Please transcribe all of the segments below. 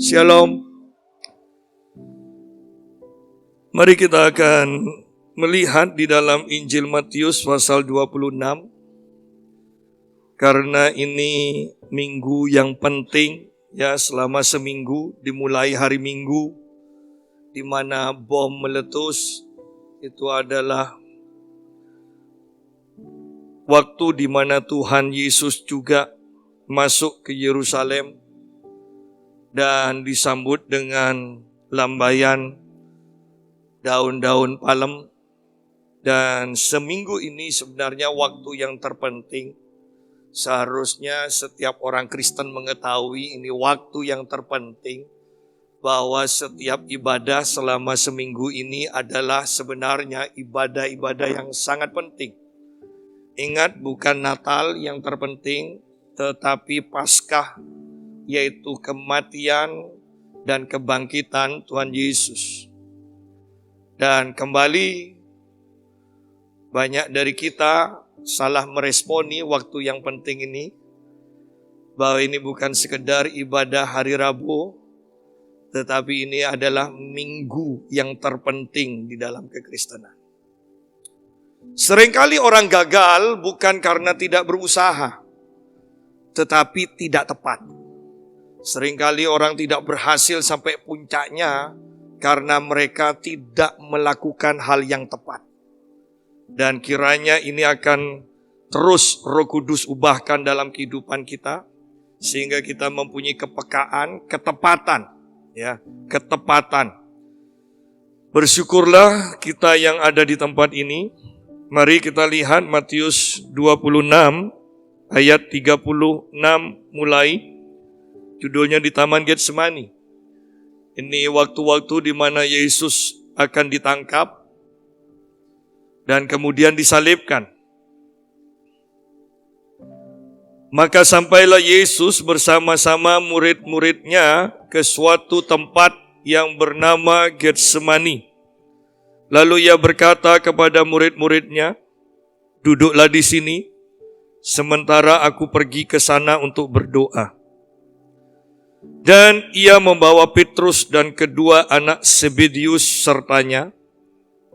Shalom. Mari kita akan melihat di dalam Injil Matius pasal 26. Karena ini minggu yang penting ya, selama seminggu dimulai hari Minggu di mana bom meletus. Itu adalah waktu di mana Tuhan Yesus juga masuk ke Yerusalem dan disambut dengan lambaian daun-daun palem. Dan seminggu ini sebenarnya waktu yang terpenting. Seharusnya setiap orang Kristen mengetahui ini waktu yang terpenting, bahwa setiap ibadah selama seminggu ini adalah sebenarnya ibadah-ibadah yang sangat penting. Ingat, bukan Natal yang terpenting, tetapi Paskah, yaitu kematian dan kebangkitan Tuhan Yesus. Dan kembali, banyak dari kita salah meresponi waktu yang penting ini, bahwa ini bukan sekedar ibadah hari Rabu, tetapi ini adalah minggu yang terpenting di dalam kekristenan. Seringkali orang gagal bukan karena tidak berusaha, tetapi tidak tepat. Seringkali orang tidak berhasil sampai puncaknya karena mereka tidak melakukan hal yang tepat. Dan kiranya ini akan terus Roh Kudus ubahkan dalam kehidupan kita, sehingga kita mempunyai kepekaan, ketepatan. Ya, ketepatan. Bersyukurlah kita yang ada di tempat ini. Mari kita lihat Matius 26 ayat 36 mulai. Judulnya di Taman Getsemani. Ini waktu-waktu di mana Yesus akan ditangkap dan kemudian disalibkan. Maka sampailah Yesus bersama-sama murid-muridnya ke suatu tempat yang bernama Getsemani. Lalu ia berkata kepada murid-muridnya, "Duduklah di sini, sementara aku pergi ke sana untuk berdoa." Dan ia membawa Petrus dan kedua anak Zebedeus sertanya.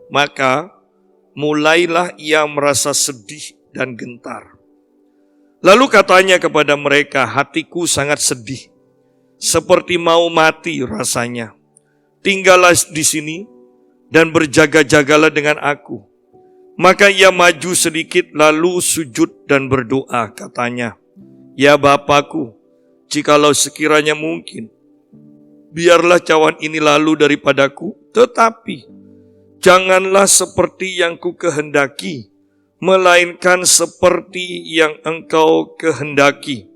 Maka mulailah ia merasa sedih dan gentar. Lalu katanya kepada mereka, "Hatiku sangat sedih, seperti mau mati rasanya. Tinggallah di sini dan berjaga-jagalah dengan aku." Maka ia maju sedikit lalu sujud dan berdoa, katanya, "Ya Bapakku, jikalau sekiranya mungkin, biarlah cawan ini lalu daripadaku, tetapi janganlah seperti yang ku kehendaki, melainkan seperti yang Engkau kehendaki."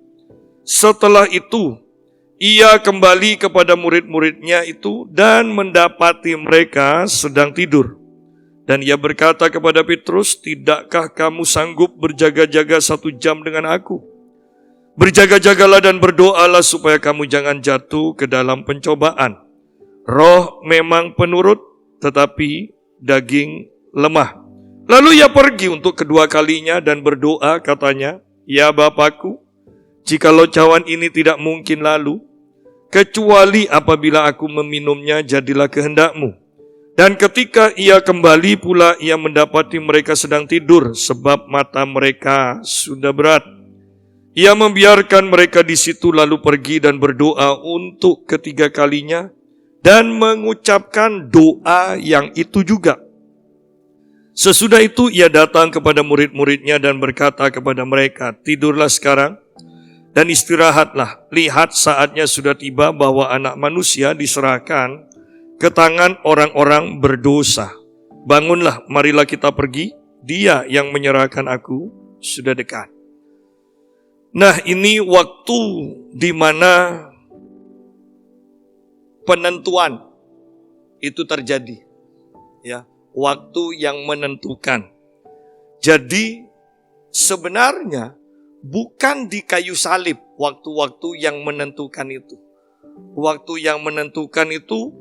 Setelah itu, ia kembali kepada murid-muridnya itu dan mendapati mereka sedang tidur. Dan ia berkata kepada Petrus, "Tidakkah kamu sanggup berjaga-jaga 1 jam dengan aku? Berjaga-jagalah dan berdoalah supaya kamu jangan jatuh ke dalam pencobaan. Roh memang penurut, tetapi daging lemah." Lalu ia pergi untuk kedua kalinya dan berdoa, katanya, "Ya Bapakku, jikalau cawan ini tidak mungkin lalu, kecuali apabila aku meminumnya, jadilah kehendak-Mu." Dan ketika ia kembali pula, ia mendapati mereka sedang tidur, sebab mata mereka sudah berat. Ia membiarkan mereka di situ lalu pergi dan berdoa untuk ketiga kalinya, dan mengucapkan doa yang itu juga. Sesudah itu ia datang kepada murid-muridnya dan berkata kepada mereka, "Tidurlah sekarang dan istirahatlah. Lihat, saatnya sudah tiba bahwa Anak Manusia diserahkan ke tangan orang-orang berdosa. Bangunlah, marilah kita pergi. Dia yang menyerahkan aku sudah dekat." Nah, ini waktu di mana penentuan itu terjadi. Ya, waktu yang menentukan. Jadi sebenarnya bukan di kayu salib waktu-waktu yang menentukan itu. Waktu yang menentukan itu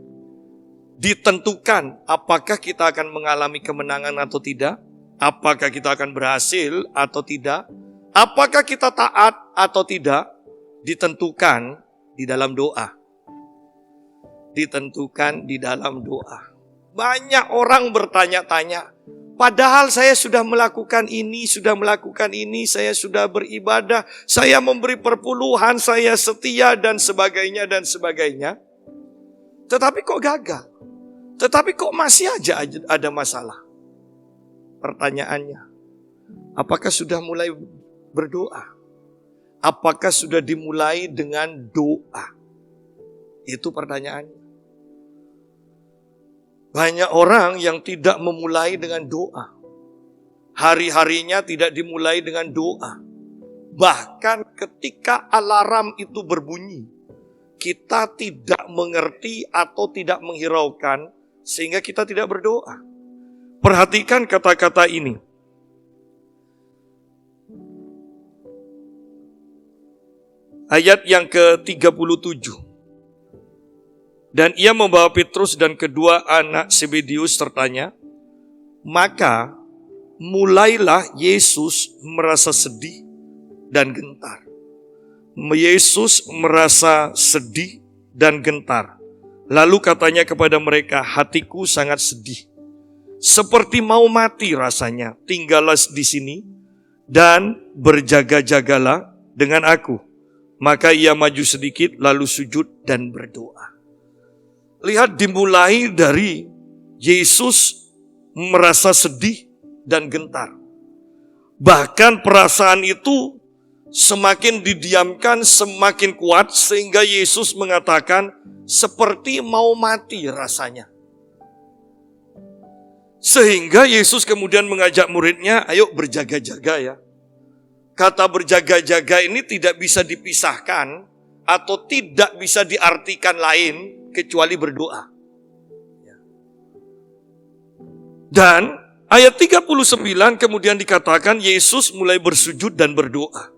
ditentukan apakah kita akan mengalami kemenangan atau tidak, apakah kita akan berhasil atau tidak, apakah kita taat atau tidak, ditentukan di dalam doa. ditentukan di dalam doa. Banyak orang bertanya-tanya, padahal saya sudah melakukan ini, saya sudah beribadah, saya memberi perpuluhan, saya setia dan sebagainya dan sebagainya. Tetapi kok gagal? Tetapi kok masih aja ada masalah? Pertanyaannya, apakah sudah mulai berdoa? Apakah sudah dimulai dengan doa? Itu pertanyaannya. Banyak orang yang tidak memulai dengan doa. Hari-harinya tidak dimulai dengan doa. Bahkan ketika alarm itu berbunyi, kita tidak mengerti atau tidak menghiraukan sehingga kita tidak berdoa. Perhatikan kata-kata ini. Ayat yang ke-37. Dan ia membawa Petrus dan kedua anak Zebedius sertanya. Maka mulailah Yesus merasa sedih dan gentar. Yesus merasa sedih dan gentar. Lalu katanya kepada mereka, hatiku sangat sedih. Seperti mau mati rasanya. Tinggallah di sini dan berjaga-jagalah dengan aku. Maka ia maju sedikit lalu sujud dan berdoa. Lihat, dimulai dari Yesus merasa sedih dan gentar. Bahkan perasaan itu semakin didiamkan semakin kuat sehingga Yesus mengatakan seperti mau mati rasanya. Sehingga Yesus kemudian mengajak muridnya, ayo berjaga-jaga ya. Kata berjaga-jaga ini tidak bisa dipisahkan atau tidak bisa diartikan lain kecuali berdoa. Dan ayat 39 kemudian dikatakan Yesus mulai bersujud dan berdoa.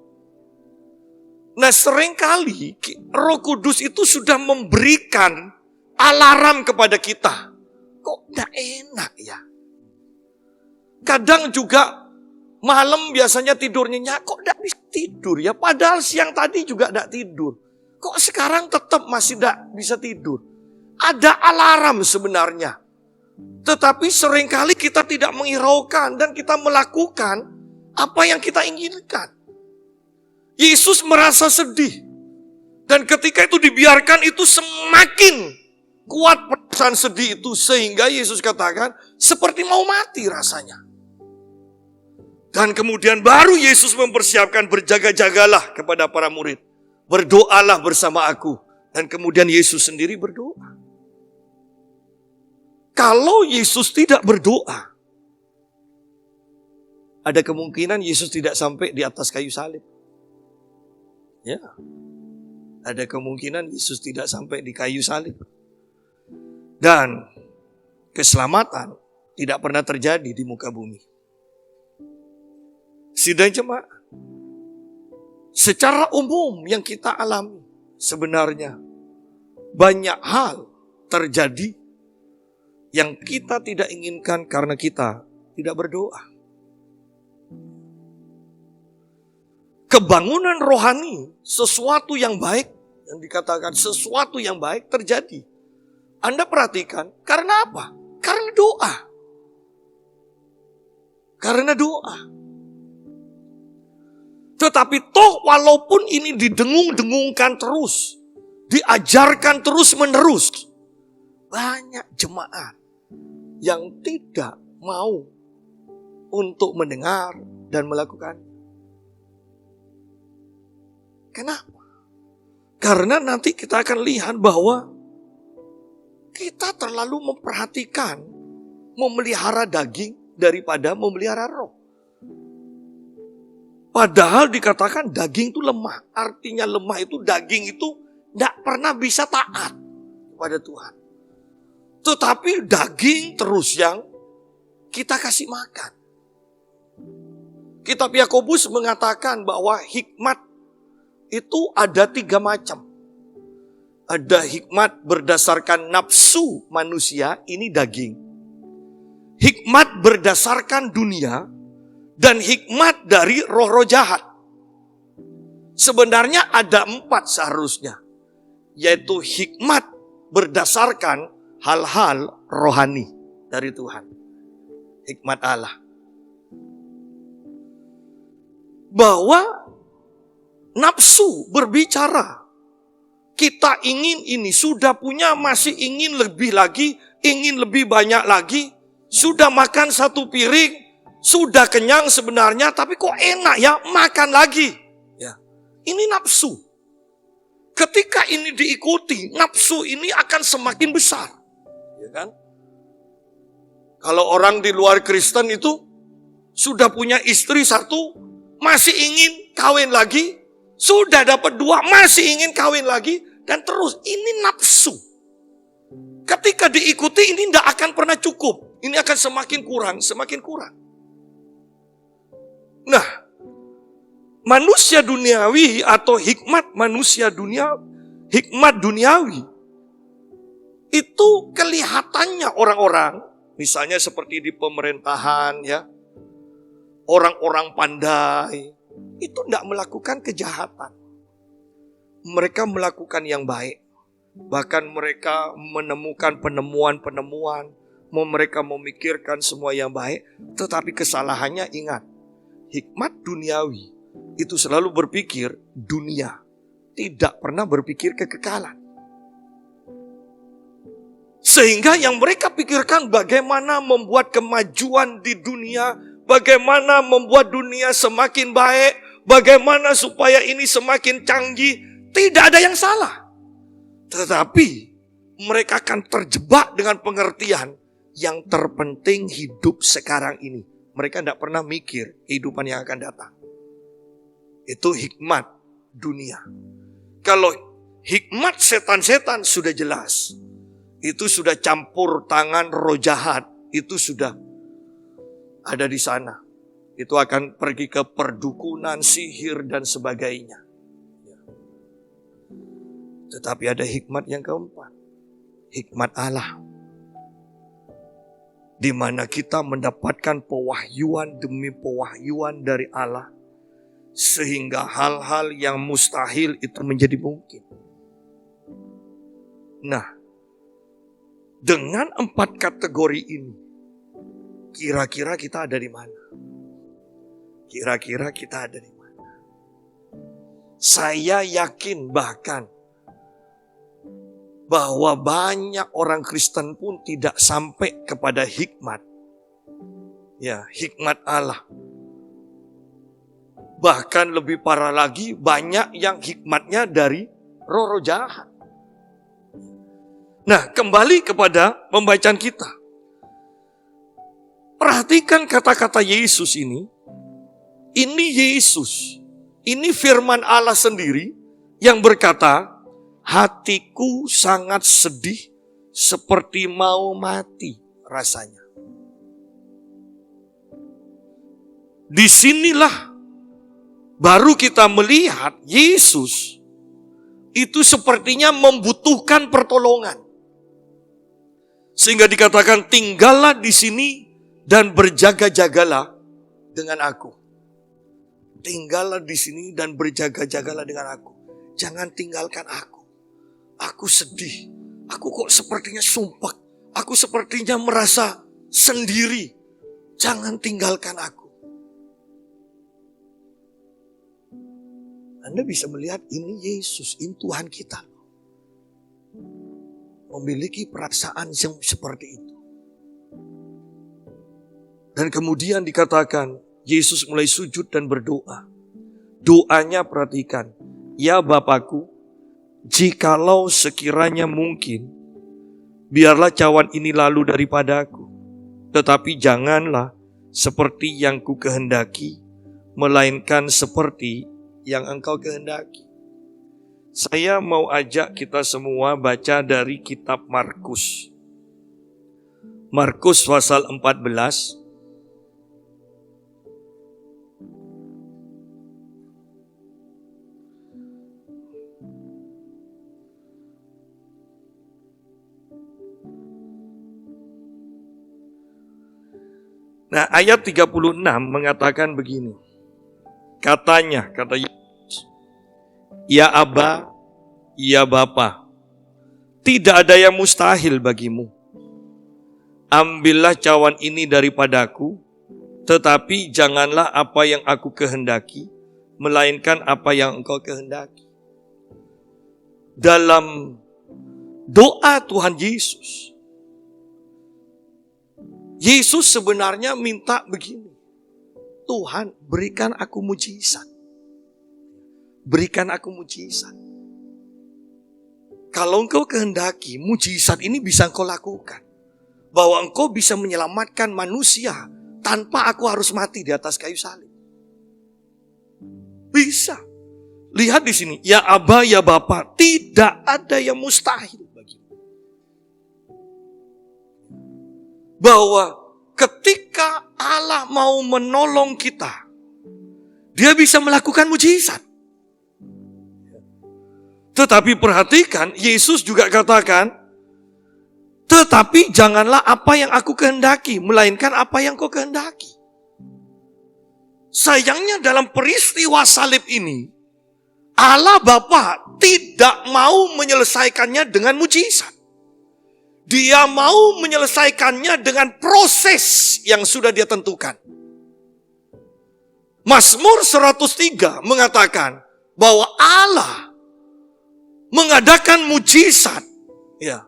Nah, seringkali Roh Kudus itu sudah memberikan alarm kepada kita. Kok gak enak ya? Kadang juga malam biasanya tidur nyenyak, kok gak bisa tidur ya? Padahal siang tadi juga gak tidur. Kok sekarang tetap masih gak bisa tidur? Ada alarm sebenarnya. Tetapi seringkali kita tidak menghiraukan dan kita melakukan apa yang kita inginkan. Yesus merasa sedih. Dan ketika itu dibiarkan, itu semakin kuat perasaan sedih itu. Sehingga Yesus katakan, seperti mau mati rasanya. Dan kemudian baru Yesus mempersiapkan, berjaga-jagalah kepada para murid. Berdoalah bersama aku. Dan kemudian Yesus sendiri berdoa. Kalau Yesus tidak berdoa, ada kemungkinan Yesus tidak sampai di atas kayu salib. Ya, ada kemungkinan Yesus tidak sampai di kayu salib. Dan keselamatan tidak pernah terjadi di muka bumi. Sidang jemaat, secara umum yang kita alami sebenarnya banyak hal terjadi yang kita tidak inginkan karena kita tidak berdoa. Kebangunan rohani, sesuatu yang baik, yang dikatakan sesuatu yang baik terjadi. Anda perhatikan, karena apa? Karena doa. Karena doa. Tetapi toh walaupun ini didengung-dengungkan terus, diajarkan terus menerus, banyak jemaat yang tidak mau untuk mendengar dan melakukan. Kenapa? Karena nanti kita akan lihat bahwa kita terlalu memperhatikan memelihara daging daripada memelihara roh. Padahal dikatakan daging itu lemah. Artinya lemah itu daging itu tidak pernah bisa taat kepada Tuhan. Tetapi daging terus yang kita kasih makan. Kitab Yakobus mengatakan bahwa hikmat itu ada 3 macam. Ada hikmat berdasarkan nafsu manusia, ini daging. Hikmat berdasarkan dunia, dan hikmat dari roh-roh jahat. Sebenarnya ada 4 seharusnya. Yaitu hikmat berdasarkan hal-hal rohani dari Tuhan. Hikmat Allah. Bahwa nafsu berbicara. Kita ingin ini, sudah punya, masih ingin lebih lagi, ingin lebih banyak lagi. Sudah makan satu piring, sudah kenyang sebenarnya, tapi kok enak ya, makan lagi. Ya, ini nafsu. Ketika ini diikuti, nafsu ini akan semakin besar. Ya kan? Kalau orang di luar Kristen itu sudah punya istri satu, masih ingin kawin lagi, sudah dapat dua, masih ingin kawin lagi, dan terus. Ini nafsu. Ketika diikuti ini tidak akan pernah cukup. Ini akan semakin kurang, semakin kurang. Nah, manusia duniawi atau hikmat manusia hikmat duniawi, itu kelihatannya orang-orang, misalnya seperti di pemerintahan ya, orang-orang pandai, itu tidak melakukan kejahatan. Mereka melakukan yang baik. Bahkan mereka menemukan penemuan-penemuan, mereka memikirkan semua yang baik, tetapi kesalahannya ingat, hikmat duniawi itu selalu berpikir dunia, tidak pernah berpikir kekekalan. Sehingga yang mereka pikirkan bagaimana membuat kemajuan di dunia, bagaimana membuat dunia semakin baik, bagaimana supaya ini semakin canggih, tidak ada yang salah. Tetapi mereka akan terjebak dengan pengertian yang terpenting hidup sekarang ini. Mereka tidak pernah mikir kehidupan yang akan datang. Itu hikmat dunia. Kalau hikmat setan-setan sudah jelas. Itu sudah campur tangan roh jahat. Itu sudah ada di sana. Itu akan pergi ke perdukunan, sihir, dan sebagainya. Tetapi ada hikmat yang keempat. Hikmat Allah. Di mana kita mendapatkan pewahyuan demi pewahyuan dari Allah. Sehingga hal-hal yang mustahil itu menjadi mungkin. Nah, dengan 4 kategori ini, kira-kira kita ada di mana? Kira-kira kita ada di mana? Saya yakin bahkan bahwa banyak orang Kristen pun tidak sampai kepada hikmat. Ya, hikmat Allah. Bahkan lebih parah lagi, banyak yang hikmatnya dari roh-roh jahat. Nah, kembali kepada pembacaan kita. Perhatikan kata-kata Yesus ini. Ini Yesus. Ini firman Allah sendiri yang berkata, hatiku sangat sedih seperti mau mati rasanya. Disinilah baru kita melihat Yesus itu sepertinya membutuhkan pertolongan. Sehingga dikatakan tinggallah di sini dan berjaga-jagalah dengan aku. Tinggallah di sini dan berjaga-jagalah dengan aku. Jangan tinggalkan aku. Aku sedih. Aku kok sepertinya sumpah. Aku sepertinya merasa sendiri. Jangan tinggalkan aku. Anda bisa melihat ini Yesus, ini Tuhan kita. Memiliki perasaan yang seperti itu. Dan kemudian dikatakan, Yesus mulai sujud dan berdoa. Doanya perhatikan. Ya Bapakku, jikalau sekiranya mungkin, biarlah cawan ini lalu daripadaku. Tetapi janganlah seperti yang ku kehendaki, melainkan seperti yang Engkau kehendaki. Saya mau ajak kita semua baca dari kitab Markus. Markus pasal 14. Nah, ayat 36 mengatakan begini. Kata Yesus, ya Aba, ya Bapa, tidak ada yang mustahil bagimu. Ambillah cawan ini daripadaku, tetapi janganlah apa yang aku kehendaki, melainkan apa yang engkau kehendaki. Dalam doa Tuhan Yesus, Yesus sebenarnya minta begini, Tuhan berikan aku mujizat. Berikan aku mujizat. Kalau engkau kehendaki, mujizat ini bisa engkau lakukan. Bahwa engkau bisa menyelamatkan manusia tanpa aku harus mati di atas kayu salib. Bisa. Lihat di sini, ya Aba, ya Bapa, tidak ada yang mustahil bagimu. Bahwa ketika Allah mau menolong kita, Dia bisa melakukan mujizat. Tetapi perhatikan, Yesus juga katakan, tetapi janganlah apa yang aku kehendaki, melainkan apa yang kau kehendaki. Sayangnya dalam peristiwa salib ini, Allah Bapa tidak mau menyelesaikannya dengan mujizat. Dia mau menyelesaikannya dengan proses yang sudah Dia tentukan. Mazmur 103 mengatakan bahwa Allah mengadakan mujizat, ya,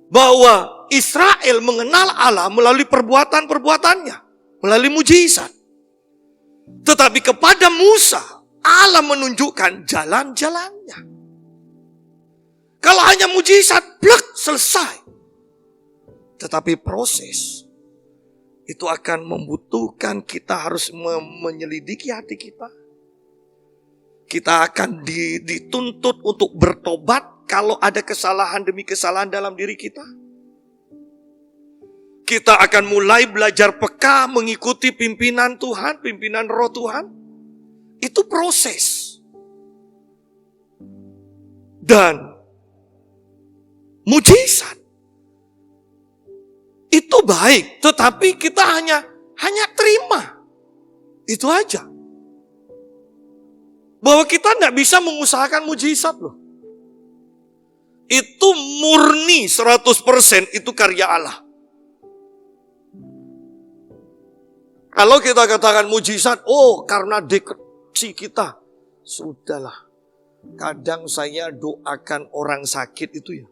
bahwa Israel mengenal Allah melalui perbuatan-perbuatannya, melalui mujizat. Tetapi kepada Musa, Allah menunjukkan jalan-jalannya. Kalau hanya mujizat, blek, selesai. Tetapi proses itu akan membutuhkan kita harus menyelidiki hati kita. Kita akan dituntut untuk bertobat kalau ada kesalahan demi kesalahan dalam diri kita. Kita akan mulai belajar peka mengikuti pimpinan Tuhan, pimpinan Roh Tuhan. Itu proses. Dan mujizat itu baik, tetapi kita hanya terima. Itu aja. Bahwa kita tidak bisa mengusahakan mujizat loh. Itu murni 100% itu karya Allah. Kalau kita katakan mujizat, oh karena dekresi kita. Sudahlah. Kadang saya doakan orang sakit itu ya.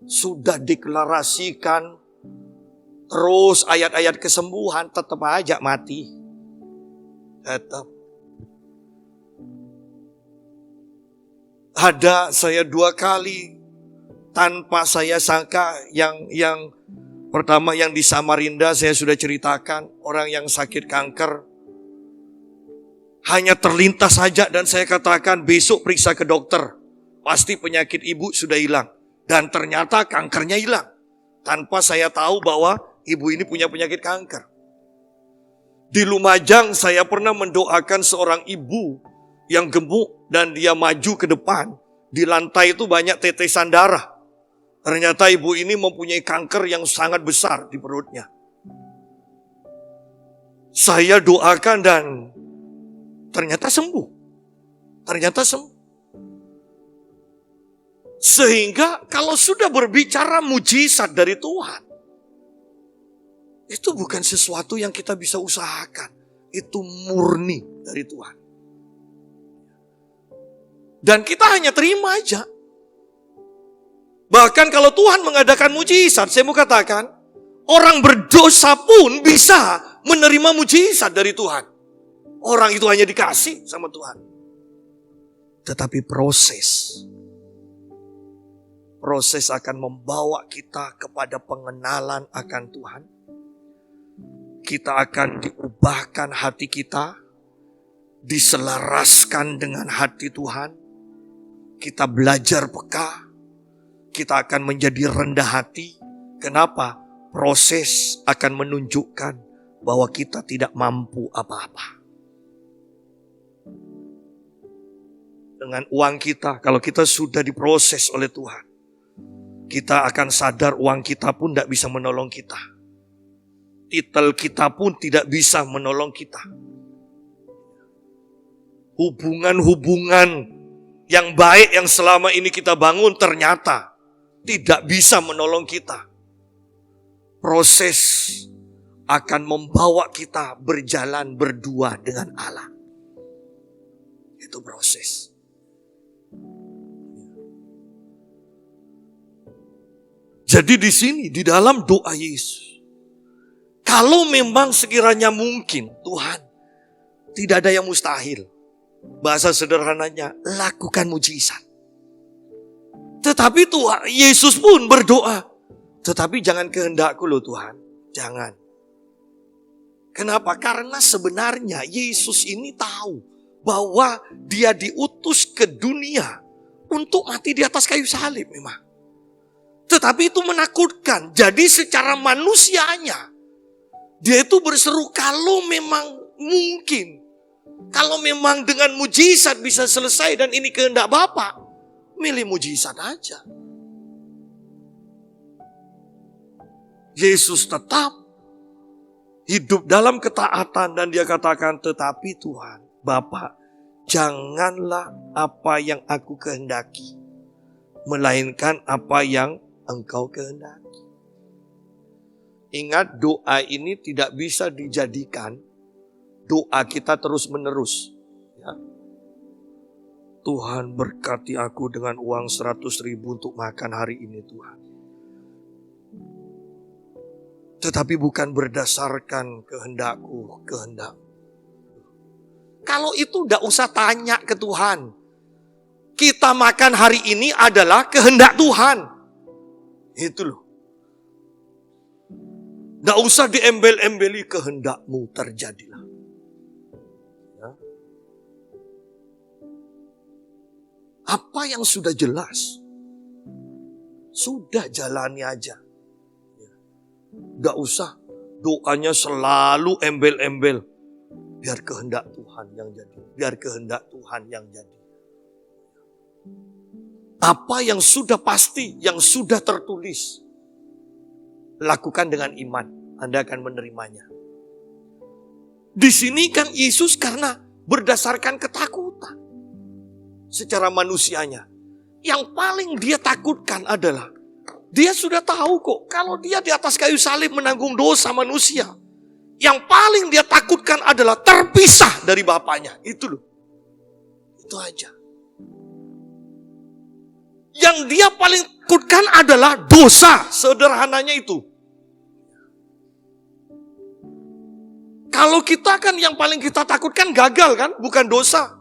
Sudah deklarasikan terus ayat-ayat kesembuhan, tetap aja mati. Tetap. Ada saya 2 kali tanpa saya sangka, yang pertama yang di Samarinda saya sudah ceritakan, orang yang sakit kanker. Hanya terlintas saja dan saya katakan besok periksa ke dokter. Pasti penyakit ibu sudah hilang. Dan ternyata kankernya hilang. Tanpa saya tahu bahwa ibu ini punya penyakit kanker. Di Lumajang saya pernah mendoakan seorang ibu yang gemuk dan dia maju ke depan. Di lantai itu banyak tetesan darah. Ternyata ibu ini mempunyai kanker yang sangat besar di perutnya. Saya doakan dan ternyata sembuh. Ternyata sembuh. Sehingga kalau sudah berbicara mujizat dari Tuhan, itu bukan sesuatu yang kita bisa usahakan. Itu murni dari Tuhan. Dan kita hanya terima aja. Bahkan kalau Tuhan mengadakan mujizat, saya mau katakan, orang berdosa pun bisa menerima mujizat dari Tuhan. Orang itu hanya dikasih sama Tuhan. Tetapi proses akan membawa kita kepada pengenalan akan Tuhan. Kita akan diubahkan hati kita, diselaraskan dengan hati Tuhan. Kita belajar peka, kita akan menjadi rendah hati. Kenapa? Proses akan menunjukkan bahwa kita tidak mampu apa-apa. Dengan uang kita, kalau kita sudah diproses oleh Tuhan, kita akan sadar uang kita pun tidak bisa menolong kita. Titel kita pun tidak bisa menolong kita. Hubungan-hubungan yang baik yang selama ini kita bangun ternyata tidak bisa menolong kita. Proses akan membawa kita berjalan berdua dengan Allah. Itu proses. Jadi di sini, di dalam doa Yesus, kalau memang sekiranya mungkin, Tuhan, tidak ada yang mustahil. Bahasa sederhananya, lakukan mujizat. Tetapi Tuhan, Yesus pun berdoa, tetapi jangan kehendakku loh Tuhan, jangan. Kenapa? Karena sebenarnya Yesus ini tahu bahwa dia diutus ke dunia untuk mati di atas kayu salib memang. Tetapi itu menakutkan. Jadi secara manusianya, dia itu berseru kalau memang mungkin. Kalau memang dengan mujizat bisa selesai dan ini kehendak Bapa, milih mujizat aja. Yesus tetap hidup dalam ketaatan dan dia katakan, tetapi Tuhan, Bapa, janganlah apa yang aku kehendaki, melainkan apa yang Engkau kehendaki. Ingat, doa ini tidak bisa dijadikan doa kita terus menerus. Ya. Tuhan berkati aku dengan uang 100.000 untuk makan hari ini Tuhan. Tetapi bukan berdasarkan kehendakku, kehendak. Kalau itu tidak usah tanya ke Tuhan. Kita makan hari ini adalah kehendak Tuhan. Itu loh. Tidak usah diembel-embeli kehendakmu terjadilah. Ya. Apa yang sudah jelas, sudah jalani aja. Tidak usah doanya selalu embel-embel. Biar kehendak Tuhan yang jadi. Biar kehendak Tuhan yang jadi. Apa yang sudah pasti, yang sudah tertulis, lakukan dengan iman. Anda akan menerimanya. Di sini kan Yesus karena berdasarkan ketakutan. Secara manusianya. Yang paling dia takutkan adalah dia sudah tahu kok, kalau dia di atas kayu salib menanggung dosa manusia, yang paling dia takutkan adalah terpisah dari Bapaknya. Itu loh. Itu aja. Yang dia paling takutkan adalah dosa. Sederhananya itu. Kalau kita kan yang paling kita takutkan gagal kan, bukan dosa.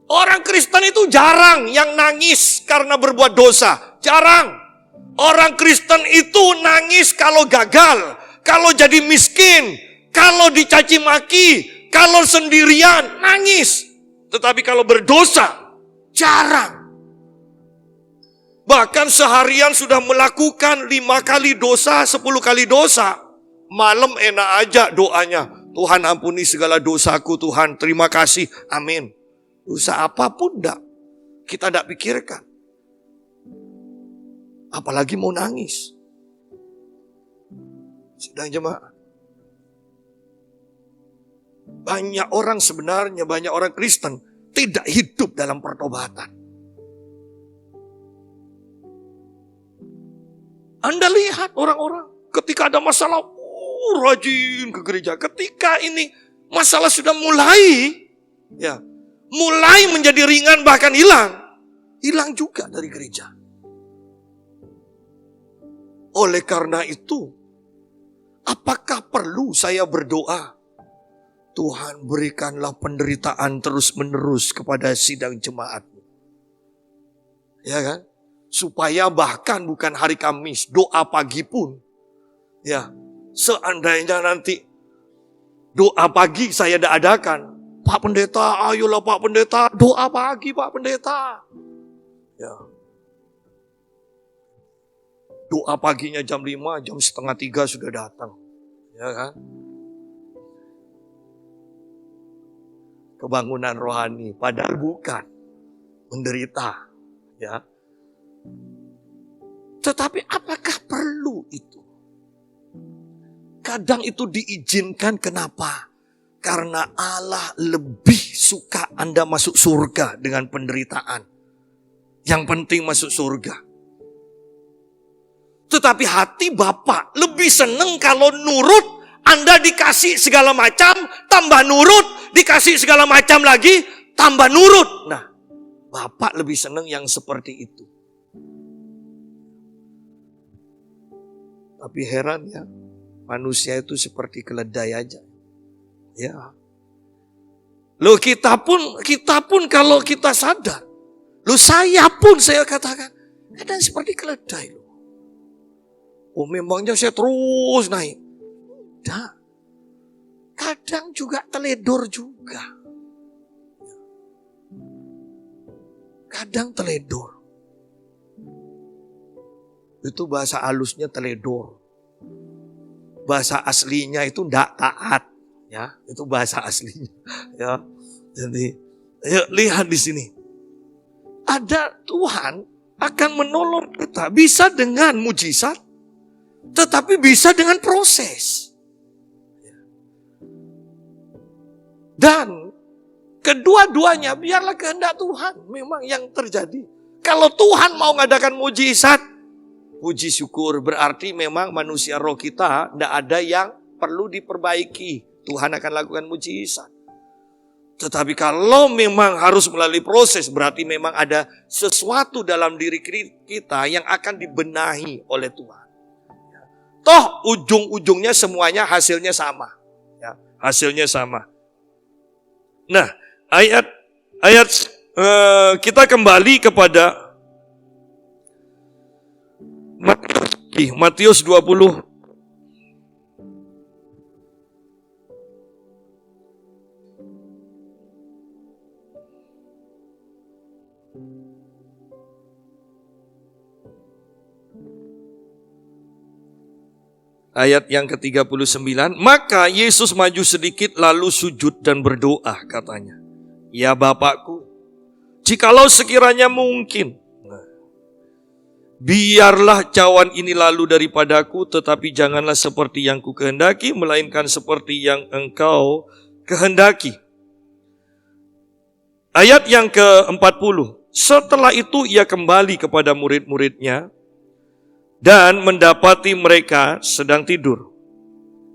Orang Kristen itu jarang yang nangis karena berbuat dosa. Jarang. Orang Kristen itu nangis kalau gagal, kalau jadi miskin, kalau dicaci maki, kalau sendirian, nangis. Tetapi kalau berdosa, jarang. Bahkan seharian sudah melakukan 5 kali dosa, 10 kali dosa. Malam enak aja doanya. Tuhan ampuni segala dosaku Tuhan, terima kasih, amin. Dosa apapun kita tidak pikirkan. Apalagi mau nangis. Sedang jemaah. Banyak orang sebenarnya, banyak orang Kristen tidak hidup dalam pertobatan. Anda lihat orang-orang ketika ada masalah, rajin ke gereja. Ketika ini masalah sudah mulai, mulai menjadi ringan bahkan hilang juga dari gereja. Oleh karena itu, apakah perlu saya berdoa? Tuhan berikanlah penderitaan terus-menerus kepada sidang jemaatmu. Ya kan? Supaya bahkan bukan hari Kamis, doa pagi pun. Ya, seandainya nanti doa pagi saya tidak adakan. Pak Pendeta, ayolah Pak Pendeta, doa pagi Pak Pendeta. Ya. Doa paginya jam 5, jam setengah 3 sudah datang. Ya kan? Kebangunan rohani, padahal bukan. Menderita. Ya. Tetapi apakah perlu itu? Kadang itu diizinkan, kenapa? Karena Allah lebih suka Anda masuk surga dengan penderitaan. Yang penting masuk surga. Tetapi hati Bapak lebih seneng kalau nurut. Anda dikasih segala macam, tambah nurut, dikasih segala macam lagi, tambah nurut. Nah, Bapak lebih seneng yang seperti itu. Tapi heran ya, manusia itu seperti keledai aja. Ya. Loh kita pun kalau kita sadar. Loh saya pun saya katakan, kadang seperti keledai loh. Oh memangnya saya terus naik. Tidak. Kadang juga teledor juga. Kadang teledor. Itu bahasa halusnya teledor. Bahasa aslinya itu tidak taat. Ya, itu bahasa aslinya. Ya, jadi yuk lihat di sini. Ada Tuhan akan menolong kita. Bisa dengan mujizat. Tetapi bisa dengan proses. Dan kedua-duanya biarlah kehendak Tuhan memang yang terjadi. Kalau Tuhan mau mengadakan mujizat, puji syukur, berarti memang manusia roh kita tidak ada yang perlu diperbaiki. Tuhan akan lakukan mujizat. Tetapi kalau memang harus melalui proses, berarti memang ada sesuatu dalam diri kita yang akan dibenahi oleh Tuhan. Toh ujung-ujungnya semuanya hasilnya sama. Ya, hasilnya sama. Nah, ayat kita kembali kepada Matius 20. Ayat yang ke-39, maka Yesus maju sedikit lalu sujud dan berdoa katanya. Ya Bapakku, jikalau sekiranya mungkin, biarlah cawan ini lalu daripadaku, tetapi janganlah seperti yang ku kehendaki, melainkan seperti yang Engkau kehendaki. Ayat yang ke-40, setelah itu ia kembali kepada murid-muridnya, dan mendapati mereka sedang tidur.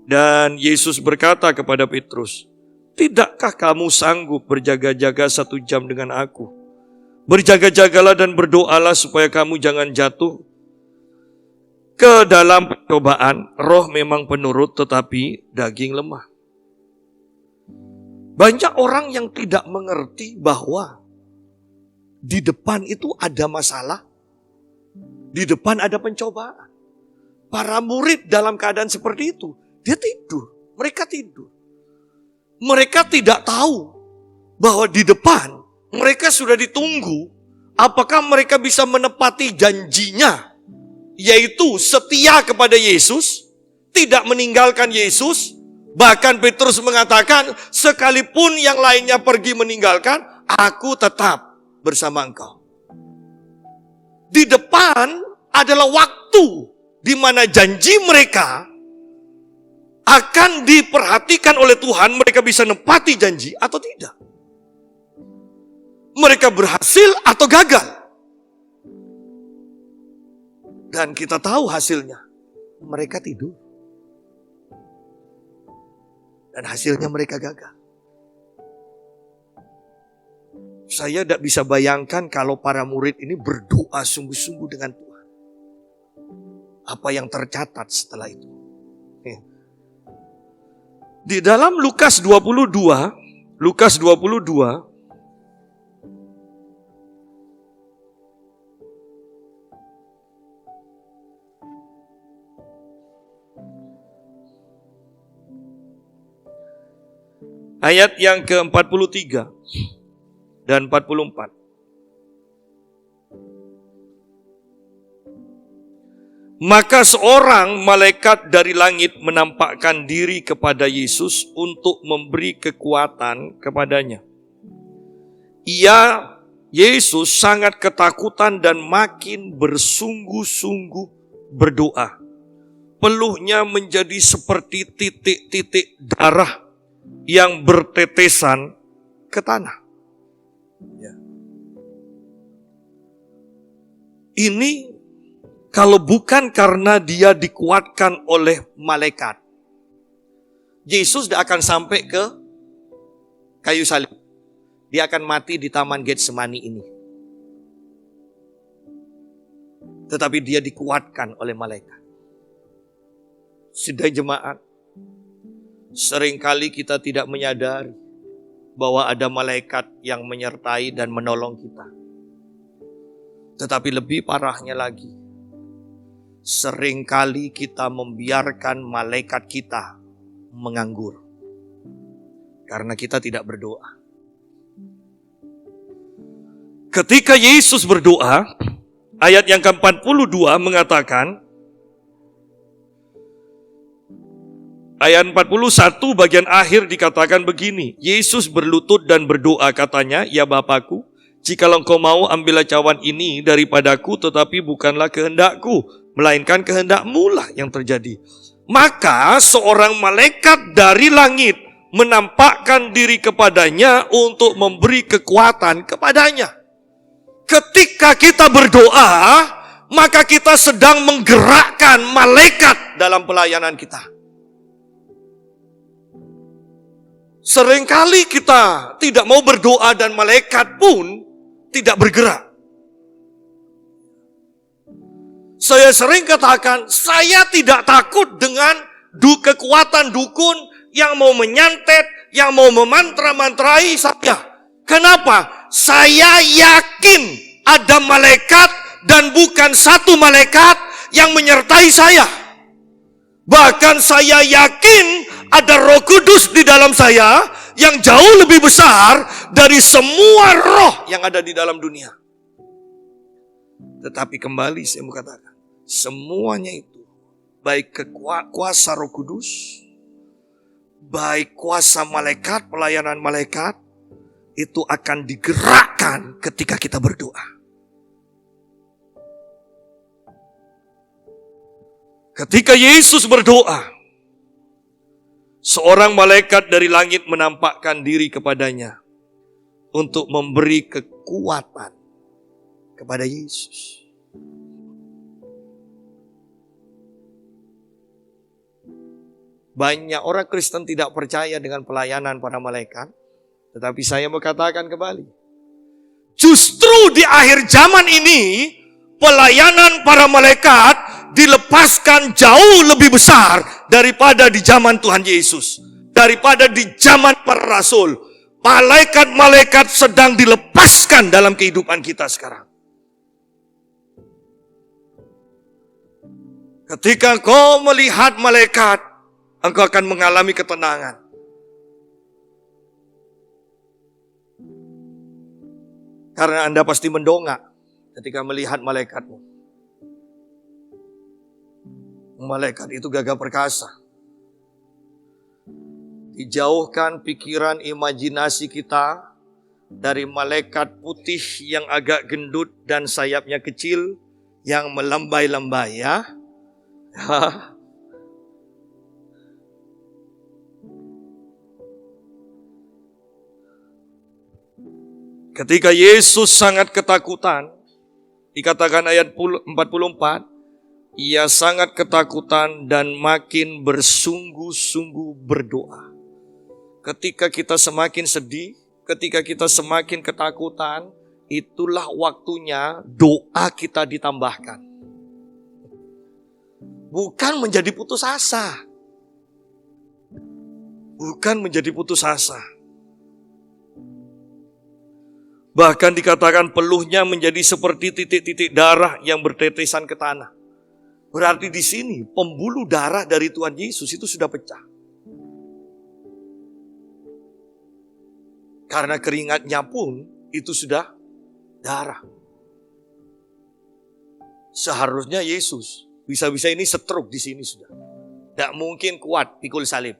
Dan Yesus berkata kepada Petrus, tidakkah kamu sanggup berjaga-jaga 1 jam dengan aku? Berjaga-jagalah dan berdoalah supaya kamu jangan jatuh ke dalam pencobaan. Roh memang penurut tetapi daging lemah. Banyak orang yang tidak mengerti bahwa di depan itu ada masalah. Di depan ada pencobaan. Para murid dalam keadaan seperti itu, dia tidur, mereka tidur. Mereka tidak tahu bahwa di depan mereka sudah ditunggu apakah mereka bisa menepati janjinya, yaitu setia kepada Yesus, tidak meninggalkan Yesus. Bahkan Petrus mengatakan, sekalipun yang lainnya pergi meninggalkan, aku tetap bersama engkau. Di depan adalah waktu di mana janji mereka akan diperhatikan oleh Tuhan. Mereka bisa nepati janji atau tidak. Mereka berhasil atau gagal. Dan kita tahu hasilnya. Mereka tidur. Dan hasilnya mereka gagal. Saya tidak bisa bayangkan kalau para murid ini berdoa sungguh-sungguh dengan Tuhan. Apa yang tercatat setelah itu? Di dalam Lukas 22, ayat yang ke-43 dan 44. Maka seorang malaikat dari langit menampakkan diri kepada Yesus untuk memberi kekuatan kepadanya. Yesus sangat ketakutan dan makin bersungguh-sungguh berdoa. Peluhnya menjadi seperti titik-titik darah yang bertetesan ke tanah. Ya. Ini kalau bukan karena dia dikuatkan oleh malaikat, Yesus tidak akan sampai ke kayu salib. Dia akan mati di Taman Getsemani ini. Tetapi dia dikuatkan oleh malaikat. Sidang jemaat, seringkali kita tidak menyadari bahwa ada malaikat yang menyertai dan menolong kita. Tetapi lebih parahnya lagi, seringkali kita membiarkan malaikat kita menganggur karena kita tidak berdoa. Ketika Yesus berdoa, ayat yang ke-42 mengatakan, ayat 41 bagian akhir dikatakan begini, Yesus berlutut dan berdoa, katanya, "Ya Bapakku, jikalau Engkau mau, ambillah cawan ini daripadaku, tetapi bukanlah kehendakku, melainkan kehendak-Mu lah yang terjadi." Maka seorang malaikat dari langit menampakkan diri kepadanya untuk memberi kekuatan kepadanya. Ketika kita berdoa, maka kita sedang menggerakkan malaikat dalam pelayanan kita. Seringkali kita tidak mau berdoa dan malaikat pun tidak bergerak. Saya sering katakan, saya tidak takut dengan kekuatan dukun yang mau menyantet, yang mau memantra-mantrai saya. Kenapa? Saya yakin ada malaikat dan bukan satu malaikat yang menyertai saya. Bahkan saya yakin ada Roh Kudus di dalam saya yang jauh lebih besar dari semua roh yang ada di dalam dunia. Tetapi kembali saya mau katakan, semuanya itu, baik kuasa Roh Kudus, baik kuasa malaikat, pelayanan malaikat, itu akan digerakkan ketika kita berdoa. Ketika Yesus berdoa, seorang malaikat dari langit menampakkan diri kepadanya untuk memberi kekuatan kepada Yesus. Banyak orang Kristen tidak percaya dengan pelayanan para malaikat. Tetapi saya mau katakan kembali, justru di akhir zaman ini, pelayanan para malaikat dilepaskan jauh lebih besar daripada di zaman Tuhan Yesus, daripada di zaman para rasul. Malaikat-malaikat sedang dilepaskan dalam kehidupan kita sekarang. Ketika engkau melihat malaikat, engkau akan mengalami ketenangan. Karena Anda pasti mendongak ketika melihat malaikatmu. Malaikat itu gagah perkasa. Dijauhkan pikiran imajinasi kita dari malaikat putih yang agak gendut dan sayapnya kecil yang melambai-lambai, ya. Ketika Yesus sangat ketakutan, dikatakan ayat 44, ia sangat ketakutan dan makin bersungguh-sungguh berdoa. Ketika kita semakin sedih, ketika kita semakin ketakutan, itulah waktunya doa kita ditambahkan. Bukan menjadi putus asa. Bukan menjadi putus asa. Bahkan dikatakan peluhnya menjadi seperti titik-titik darah yang bertetesan ke tanah. Berarti di sini pembuluh darah dari Tuhan Yesus itu sudah pecah. Karena keringatnya pun itu sudah darah. Seharusnya Yesus bisa-bisa ini stroke di sini sudah. Tidak mungkin kuat pikul salib.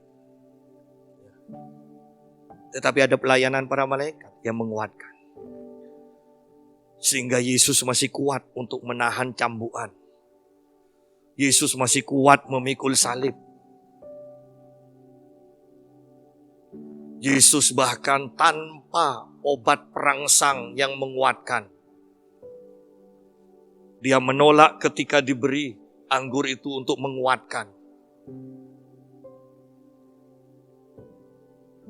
Tetapi ada pelayanan para malaikat yang menguatkan. Sehingga Yesus masih kuat untuk menahan cambukan. Yesus masih kuat memikul salib. Yesus bahkan tanpa obat perangsang yang menguatkan, dia menolak ketika diberi anggur itu untuk menguatkan.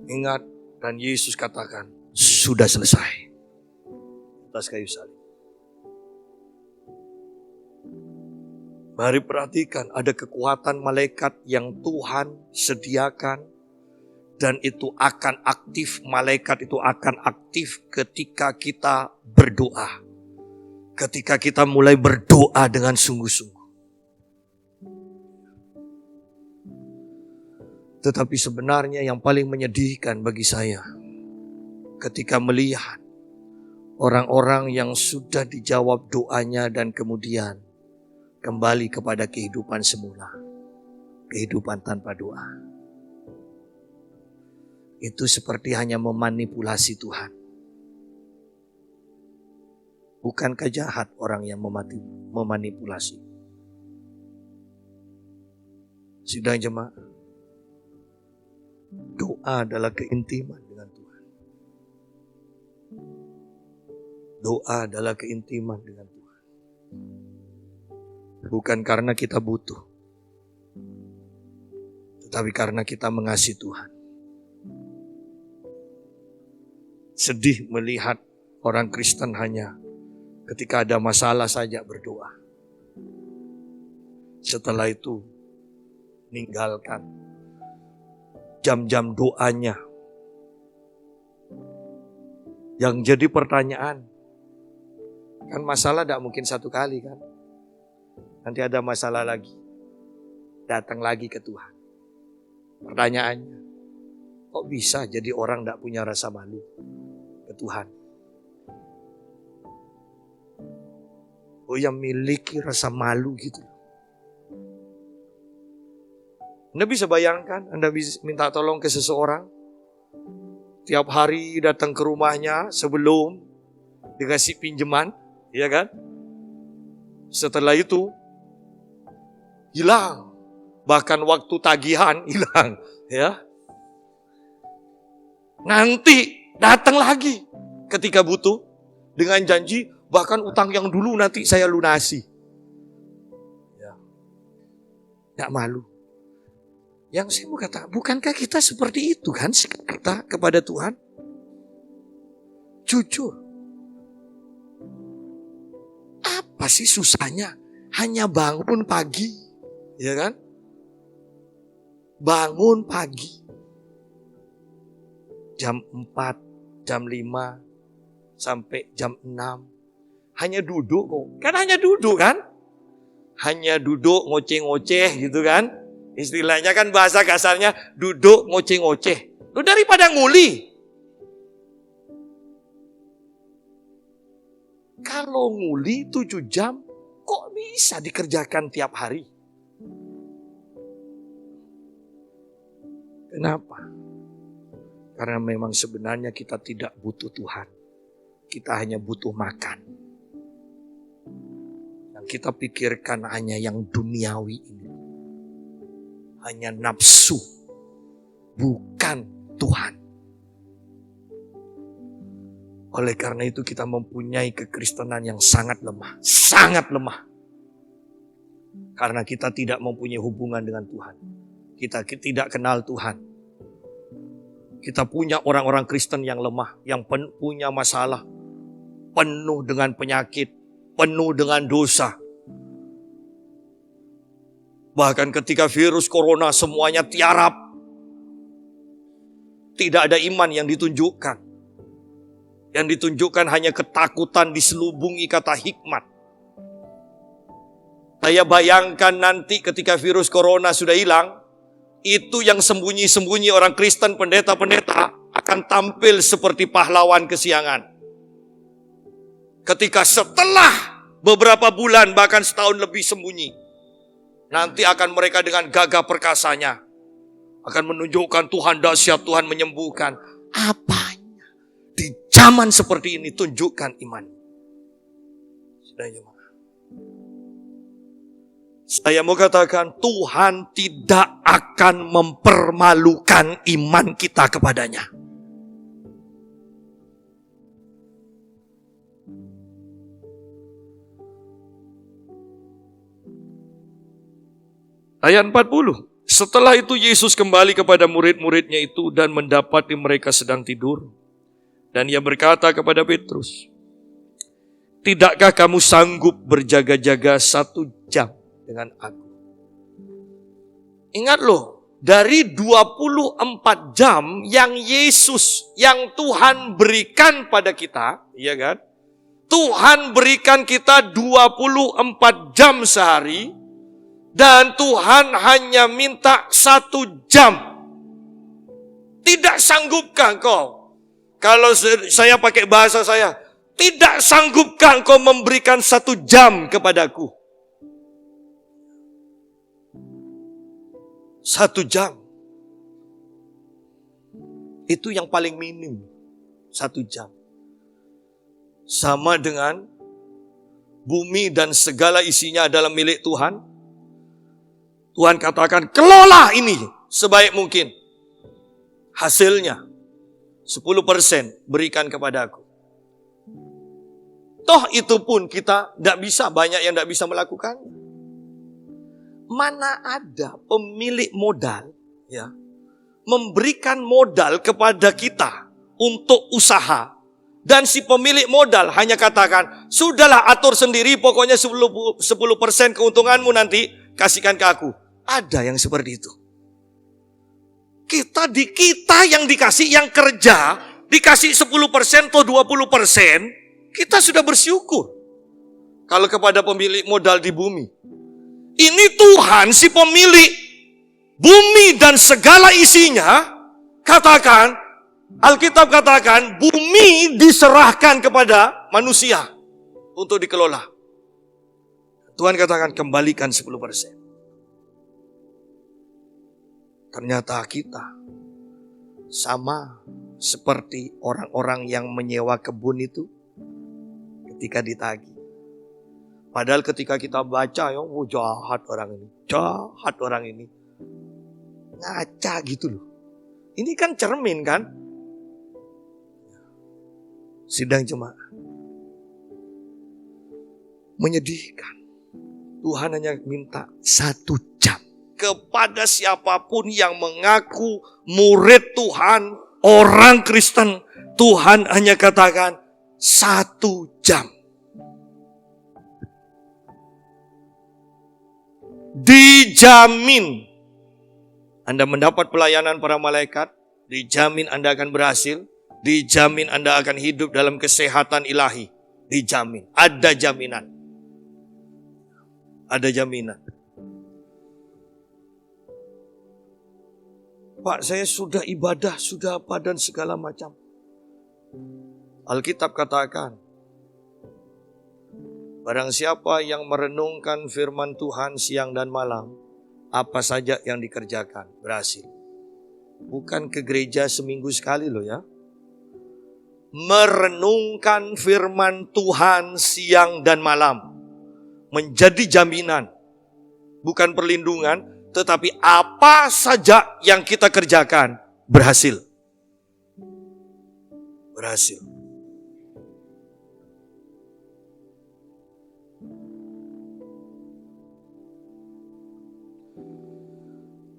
Ingat, dan Yesus katakan, sudah selesai. Atas kayu salib. Mari perhatikan, ada kekuatan malaikat yang Tuhan sediakan, dan itu akan aktif, malaikat itu akan aktif ketika kita berdoa. Ketika kita mulai berdoa dengan sungguh-sungguh. Tetapi sebenarnya yang paling menyedihkan bagi saya, ketika melihat orang-orang yang sudah dijawab doanya dan kemudian kembali kepada kehidupan semula. Kehidupan tanpa doa. Itu seperti hanya memanipulasi Tuhan. Bukankah jahat orang yang memanipulasi? Sidang jemaat, doa adalah keintiman dengan Tuhan. Doa adalah keintiman dengan Tuhan. Bukan karena kita butuh, tetapi karena kita mengasihi Tuhan. Sedih melihat orang Kristen hanya ketika ada masalah saja berdoa. Setelah itu ninggalkan jam-jam doanya. Yang jadi pertanyaan, kan masalah tidak mungkin satu kali kan? Nanti ada masalah lagi, datang lagi ke Tuhan. Pertanyaannya, kok bisa jadi orang tidak punya rasa malu ke Tuhan? Oh, yang miliki rasa malu gitu. Anda bisa bayangkan, Anda bisa minta tolong ke seseorang, tiap hari datang ke rumahnya sebelum dikasih pinjaman, ya kan? Setelah itu hilang, bahkan waktu tagihan hilang, ya. Nanti datang lagi ketika butuh dengan janji bahkan utang yang dulu nanti saya lunasi. Ya. Nggak malu. Yang saya mau kata, bukankah kita seperti itu kan sikap kita kepada Tuhan? Jujur. Apa sih susahnya? Hanya bangun pagi, ya kan? Bangun pagi. Jam 4, jam 5, sampai jam 6. Hanya duduk kok. Kan hanya duduk kan? Hanya duduk ngoceh-ngoceh gitu kan? Istilahnya kan bahasa kasarnya duduk ngoceh-ngoceh. Lu daripada nguli. Kalau nguli 7 jam, kok bisa dikerjakan tiap hari? Kenapa? Karena memang sebenarnya kita tidak butuh Tuhan. Kita hanya butuh makan. Yang kita pikirkan hanya yang duniawi ini. Hanya nafsu, bukan Tuhan. Oleh karena itu kita mempunyai kekristenan yang sangat lemah. Sangat lemah. Karena kita tidak mempunyai hubungan dengan Tuhan. Kita tidak kenal Tuhan. Kita punya orang-orang Kristen yang lemah. Yang punya masalah. Penuh dengan penyakit. Penuh dengan dosa. Bahkan ketika virus corona semuanya tiarap. Tidak ada iman yang ditunjukkan. Yang ditunjukkan hanya ketakutan diselubungi kata hikmat. Saya bayangkan nanti ketika virus corona sudah hilang, itu yang sembunyi-sembunyi orang Kristen, pendeta-pendeta akan tampil seperti pahlawan kesiangan. Ketika setelah beberapa bulan bahkan setahun lebih sembunyi, nanti akan mereka dengan gagah perkasanya akan menunjukkan Tuhan dahsyat, Tuhan menyembuhkan. Apanya? Di zaman seperti ini tunjukkan iman. Saya mau katakan Tuhan tidak akan mempermalukan iman kita kepadanya. Ayat 40. Setelah itu Yesus kembali kepada murid-muridnya itu dan mendapati mereka sedang tidur. Dan ia berkata kepada Petrus, "Tidakkah kamu sanggup berjaga-jaga 1 jam dengan aku?" Ingat loh, dari 24 jam yang Yesus, yang Tuhan berikan pada kita, iya kan? Tuhan berikan kita 24 jam sehari, dan Tuhan hanya minta 1 jam. Tidak sanggupkah kau? Kalau saya pakai bahasa saya, tidak sanggupkah kau memberikan 1 jam kepadaku? 1 jam. Itu yang paling minim. 1 jam. Sama dengan bumi dan segala isinya adalah milik Tuhan. Tuhan katakan, kelola ini sebaik mungkin. Hasilnya 10% berikan kepada aku. Toh itu pun kita tidak bisa, banyak yang tidak bisa melakukan. Mana ada pemilik modal ya memberikan modal kepada kita untuk usaha, dan si pemilik modal hanya katakan, sudahlah atur sendiri, pokoknya 10% keuntunganmu nanti kasihkan ke aku. Ada yang seperti itu. Kita yang dikasih, yang kerja, dikasih 10% atau 20%, kita sudah bersyukur. Kalau kepada pemilik modal di bumi. Ini Tuhan, si pemilik bumi dan segala isinya, katakan, Alkitab katakan, bumi diserahkan kepada manusia untuk dikelola. Tuhan katakan, kembalikan 10%. Ternyata kita sama seperti orang-orang yang menyewa kebun itu ketika ditagih. Padahal ketika kita baca, jahat orang ini. Ngaca gitu loh. Ini kan cermin kan? Sidang jemaat. Menyedihkan. Tuhan hanya minta 1 jam. Kepada siapapun yang mengaku murid Tuhan, orang Kristen, Tuhan hanya katakan 1 jam. Dijamin Anda mendapat pelayanan para malaikat, dijamin Anda akan berhasil, dijamin Anda akan hidup dalam kesehatan ilahi, dijamin. Ada jaminan. Ada jaminan. Pak, saya sudah ibadah, sudah apa dan segala macam. Alkitab katakan, barang siapa yang merenungkan firman Tuhan siang dan malam, apa saja yang dikerjakan berhasil. Bukan ke gereja seminggu sekali loh ya. Merenungkan firman Tuhan siang dan malam menjadi jaminan, bukan perlindungan. Tetapi apa saja yang kita kerjakan berhasil. Berhasil.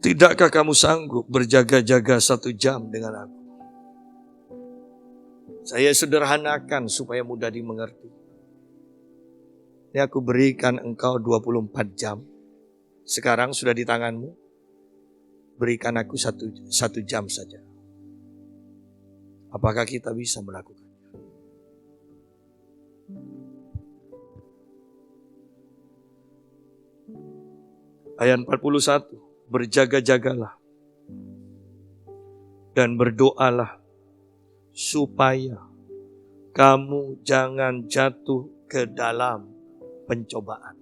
Tidakkah kamu sanggup berjaga-jaga 1 jam dengan aku? Saya sederhanakan supaya mudah dimengerti. Ini aku berikan engkau 24 jam. Sekarang sudah di tanganmu. Berikan aku 1 jam saja. Apakah kita bisa melakukannya? Ayat 41. Berjaga-jagalah dan berdoalah supaya kamu jangan jatuh ke dalam pencobaan.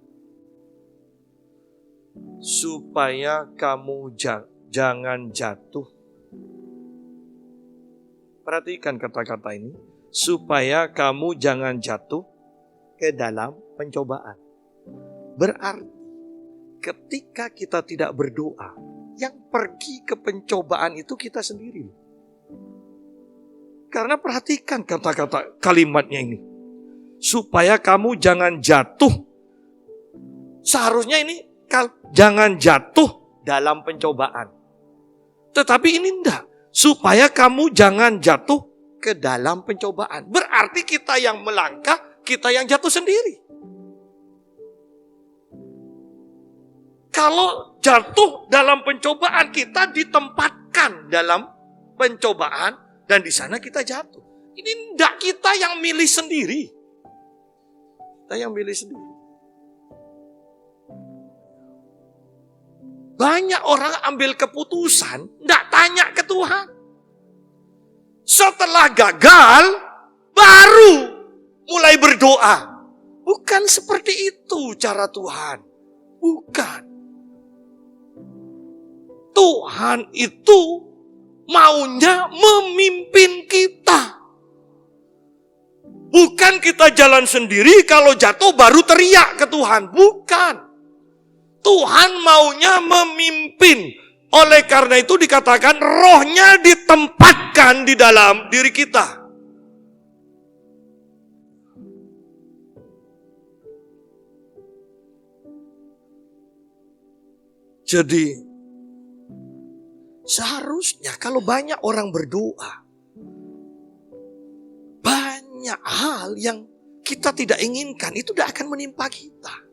Supaya kamu jangan jatuh. Perhatikan kata-kata ini. Supaya kamu jangan jatuh ke dalam pencobaan. Berarti ketika kita tidak berdoa, yang pergi ke pencobaan itu kita sendiri. Karena perhatikan kata-kata kalimatnya ini. Supaya kamu jangan jatuh. Seharusnya ini jangan jatuh dalam pencobaan. Tetapi ini enggak. Supaya kamu jangan jatuh ke dalam pencobaan. Berarti kita yang melangkah, kita yang jatuh sendiri. Kalau jatuh dalam pencobaan, kita ditempatkan dalam pencobaan dan di sana kita jatuh. Ini enggak, kita yang milih sendiri. Kita yang milih sendiri. Banyak orang ambil keputusan, enggak tanya ke Tuhan. Setelah gagal, baru mulai berdoa. Bukan seperti itu cara Tuhan. Bukan. Tuhan itu maunya memimpin kita. Bukan kita jalan sendiri, kalau jatuh baru teriak ke Tuhan. Bukan. Tuhan maunya memimpin. Oleh karena itu dikatakan rohnya ditempatkan di dalam diri kita. Jadi seharusnya kalau banyak orang berdoa, banyak hal yang kita tidak inginkan itu tidak akan menimpa kita.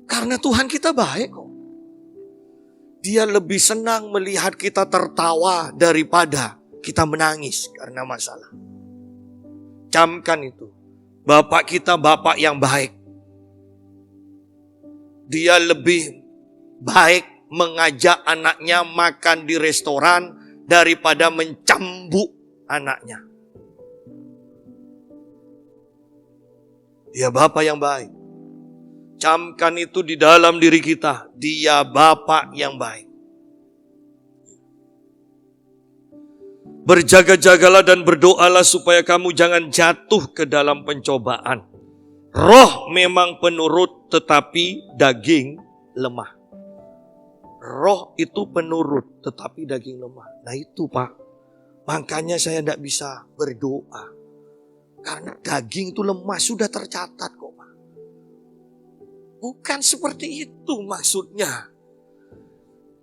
Karena Tuhan kita baik kok. Dia lebih senang melihat kita tertawa daripada kita menangis karena masalah. Camkan itu. Bapak kita bapak yang baik. Dia lebih baik mengajak anaknya makan di restoran daripada mencambuk anaknya. Dia bapak yang baik. Camkan itu di dalam diri kita. Dia Bapa yang baik. Berjaga-jagalah dan berdoalah supaya kamu jangan jatuh ke dalam pencobaan. Roh memang penurut tetapi daging lemah. Roh itu penurut tetapi daging lemah. Nah itu Pak. Makanya saya tidak bisa berdoa. Karena daging itu lemah sudah tercatat kok Pak. Bukan seperti itu maksudnya.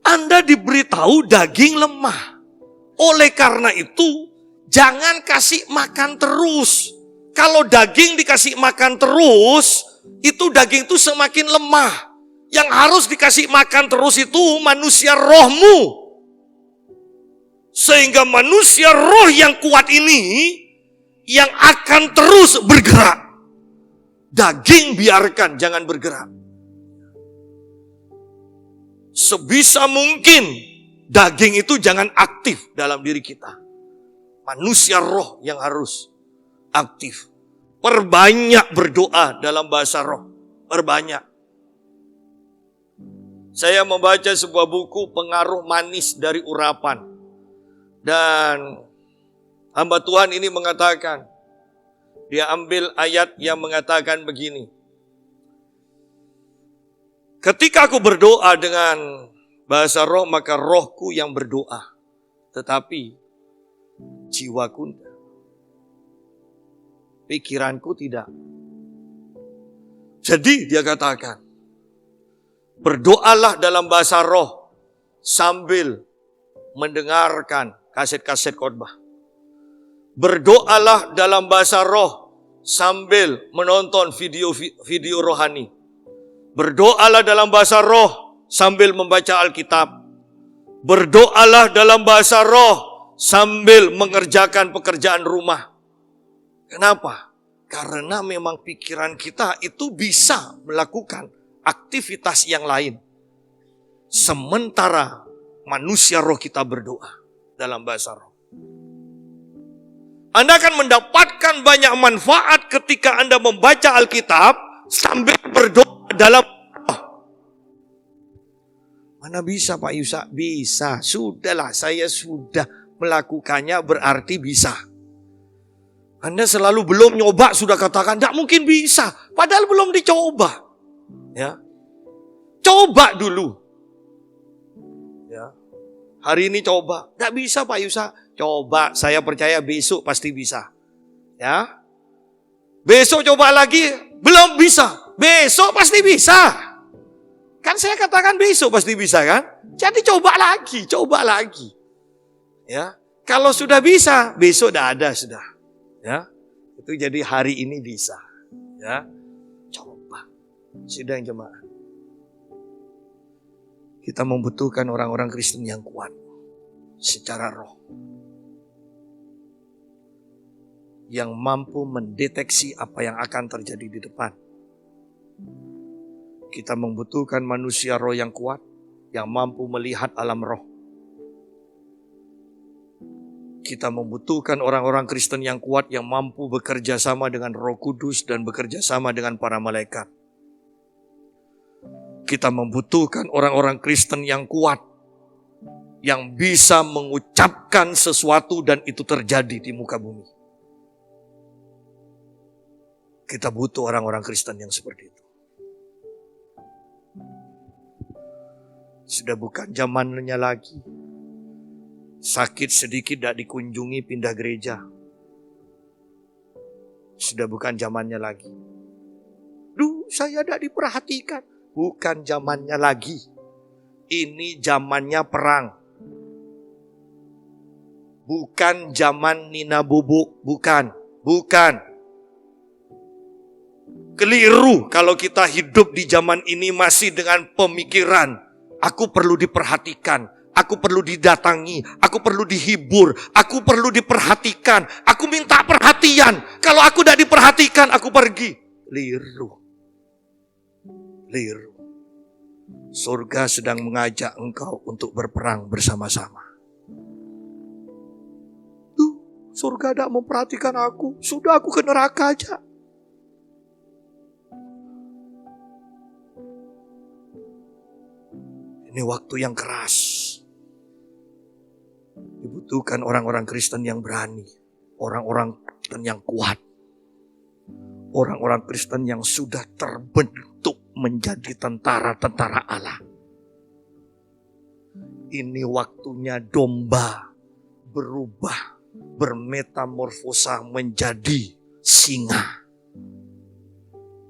Anda diberitahu daging lemah. Oleh karena itu, jangan kasih makan terus. Kalau daging dikasih makan terus, itu daging itu semakin lemah. Yang harus dikasih makan terus itu manusia rohmu. Sehingga manusia roh yang kuat ini, yang akan terus bergerak. Daging biarkan, jangan bergerak. Sebisa mungkin daging itu jangan aktif dalam diri kita. Manusia roh yang harus aktif. Perbanyak berdoa dalam bahasa roh. Perbanyak. Saya membaca sebuah buku Pengaruh Manis dari Urapan. Dan hamba Tuhan ini mengatakan, dia ambil ayat yang mengatakan begini. Ketika aku berdoa dengan bahasa roh, maka rohku yang berdoa. Tetapi jiwaku tidak. Pikiranku tidak. Jadi dia katakan, berdoalah dalam bahasa roh sambil mendengarkan kaset-kaset khotbah. Berdoalah dalam bahasa roh sambil menonton video rohani. Berdoalah dalam bahasa roh sambil membaca Alkitab. Berdoalah dalam bahasa roh sambil mengerjakan pekerjaan rumah. Kenapa? Karena memang pikiran kita itu bisa melakukan aktivitas yang lain. Sementara manusia roh kita berdoa dalam bahasa roh. Anda akan mendapatkan banyak manfaat ketika Anda membaca Alkitab sambil berdoa dalam roh. Mana bisa Pak Yusa? Bisa. Sudahlah, saya sudah melakukannya berarti bisa. Anda selalu belum nyoba sudah katakan tidak mungkin bisa. Padahal belum dicoba. Ya, coba dulu. Ya, hari ini coba. Tidak bisa Pak Yusa. Coba, saya percaya besok pasti bisa. Ya, besok coba lagi, belum bisa. besok pasti bisa. Kan saya katakan besok pasti bisa kan? Jadi coba lagi. Ya, kalau sudah bisa, besok dah ada sudah. Ya, itu jadi hari ini bisa. Ya, coba. Sidang jemaat. Kita membutuhkan orang-orang Kristen yang kuat secara roh. Yang mampu mendeteksi apa yang akan terjadi di depan. Kita membutuhkan manusia roh yang kuat, yang mampu melihat alam roh. Kita membutuhkan orang-orang Kristen yang kuat, yang mampu bekerja sama dengan Roh Kudus dan bekerja sama dengan para malaikat. Kita membutuhkan orang-orang Kristen yang kuat, yang bisa mengucapkan sesuatu dan itu terjadi di muka bumi. Kita butuh orang-orang Kristen yang seperti itu. Sudah bukan zamannya lagi. Sakit sedikit tidak dikunjungi, pindah gereja. Sudah bukan zamannya lagi. Duh, saya tidak diperhatikan. Bukan zamannya lagi. Ini zamannya perang. Bukan zaman Nina Bubuk. Bukan. Keliru kalau kita hidup di zaman ini masih dengan pemikiran. Aku perlu diperhatikan. Aku perlu didatangi. Aku perlu dihibur. Aku perlu diperhatikan. Aku minta perhatian. Kalau aku tidak diperhatikan, aku pergi. Liru. Surga sedang mengajak engkau untuk berperang bersama-sama. Surga tidak memperhatikan aku. Sudah aku ke neraka aja. Ini waktu yang keras. Dibutuhkan orang-orang Kristen yang berani. Orang-orang Kristen yang kuat. Orang-orang Kristen yang sudah terbentuk menjadi tentara-tentara Allah. Ini waktunya domba berubah, bermetamorfosa menjadi singa.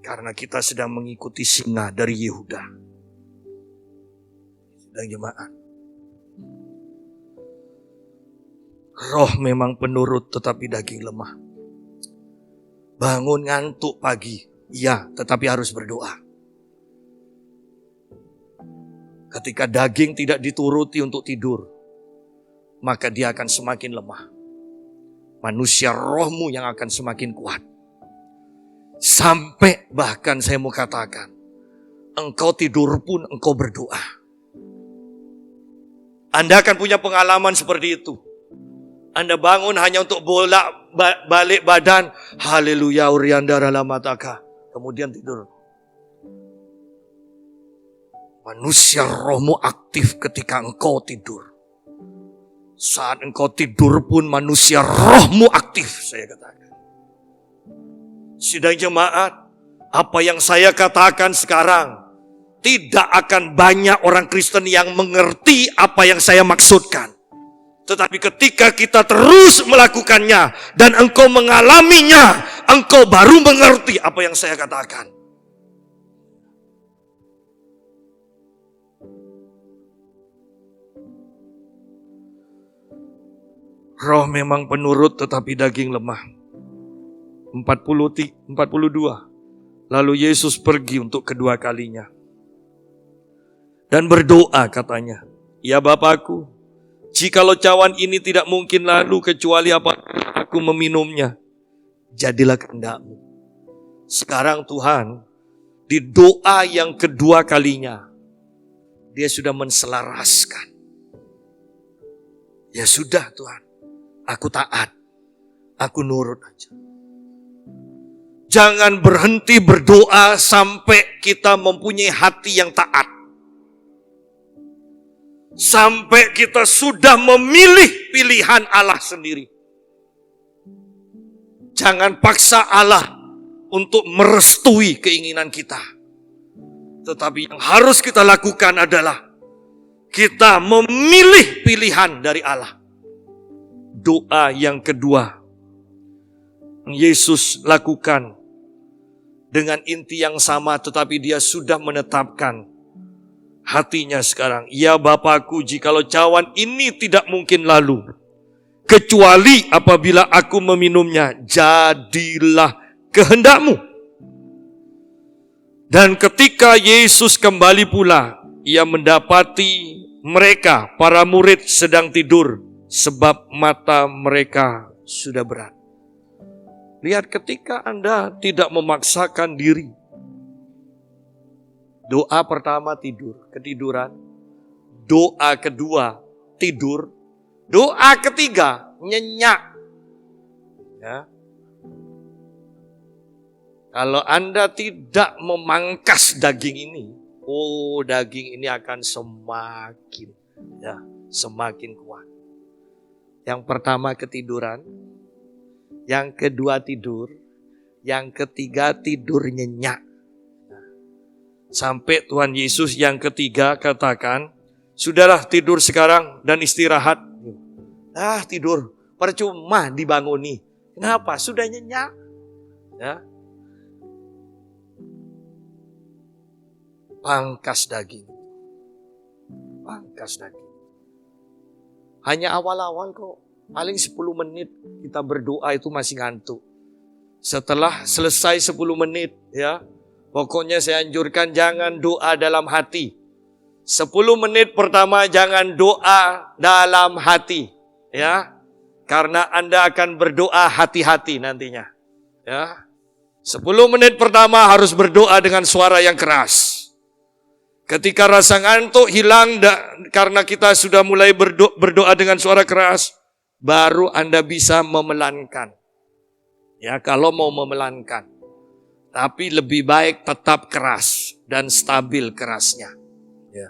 Karena kita sedang mengikuti singa dari Yehuda. Sedang jemaat. Roh memang penurut tetapi daging lemah. Bangun ngantuk pagi, iya, tetapi harus berdoa. Ketika daging tidak dituruti untuk tidur, maka dia akan semakin lemah. Manusia rohmu yang akan semakin kuat. Sampai bahkan saya mau katakan, engkau tidur pun engkau berdoa. Anda akan punya pengalaman seperti itu. Anda bangun hanya untuk balik badan. Haleluya, uriandara lamataka. Kemudian tidur. Manusia rohmu aktif ketika engkau tidur. Saat engkau tidur pun manusia rohmu aktif, saya katakan. Sidang jemaat, apa yang saya katakan sekarang, tidak akan banyak orang Kristen yang mengerti apa yang saya maksudkan. Tetapi ketika kita terus melakukannya dan engkau mengalaminya, engkau baru mengerti apa yang saya katakan. Roh memang penurut tetapi daging lemah. 42. Lalu Yesus pergi untuk kedua kalinya. Dan berdoa katanya, ya Bapakku, jikalau cawan ini tidak mungkin lalu kecuali apa aku meminumnya, jadilah kehendak-Mu. Sekarang Tuhan, di doa yang kedua kalinya, dia sudah menselaraskan. Ya sudah Tuhan, aku taat, aku nurut aja. Jangan berhenti berdoa sampai kita mempunyai hati yang taat. Sampai kita sudah memilih pilihan Allah sendiri. Jangan paksa Allah untuk merestui keinginan kita. Tetapi yang harus kita lakukan adalah kita memilih pilihan dari Allah. Doa yang kedua Yesus lakukan dengan inti yang sama, tetapi dia sudah menetapkan hatinya sekarang. Ya Bapakku, jikalau cawan ini tidak mungkin lalu, kecuali apabila aku meminumnya, jadilah kehendak-Mu. Dan ketika Yesus kembali pula, ia mendapati mereka, para murid sedang tidur, sebab mata mereka sudah berat. Lihat, ketika Anda tidak memaksakan diri. Doa pertama tidur, ketiduran. Doa kedua tidur. Doa ketiga nyenyak. Ya. Kalau Anda tidak memangkas daging ini, daging ini akan semakin kuat. Yang pertama ketiduran, yang kedua tidur, yang ketiga tidur nyenyak. Sampai Tuhan Yesus yang ketiga katakan, sudahlah tidur sekarang dan istirahat. Tidur, percuma dibanguni. Kenapa? Sudah nyenyak. Ya. Pangkas daging. Pangkas daging. Hanya awal-awal kok. Paling 10 menit kita berdoa itu masih ngantuk. Setelah selesai 10 menit, ya, pokoknya saya anjurkan jangan doa dalam hati. 10 menit pertama jangan doa dalam hati, ya. Karena Anda akan berdoa hati-hati nantinya, ya. 10 menit pertama harus berdoa dengan suara yang keras. Ketika rasa ngantuk hilang karena kita sudah mulai berdoa dengan suara keras, baru Anda bisa memelankan. Ya, kalau mau memelankan. Tapi lebih baik tetap keras dan stabil kerasnya. Ya.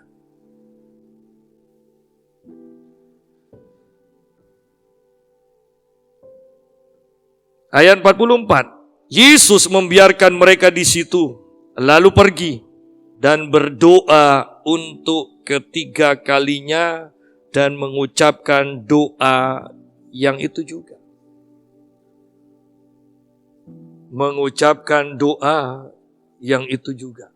Ayat 44. Yesus membiarkan mereka di situ, lalu pergi dan berdoa untuk ketiga kalinya dan mengucapkan doa yang itu juga. Mengucapkan doa yang itu juga.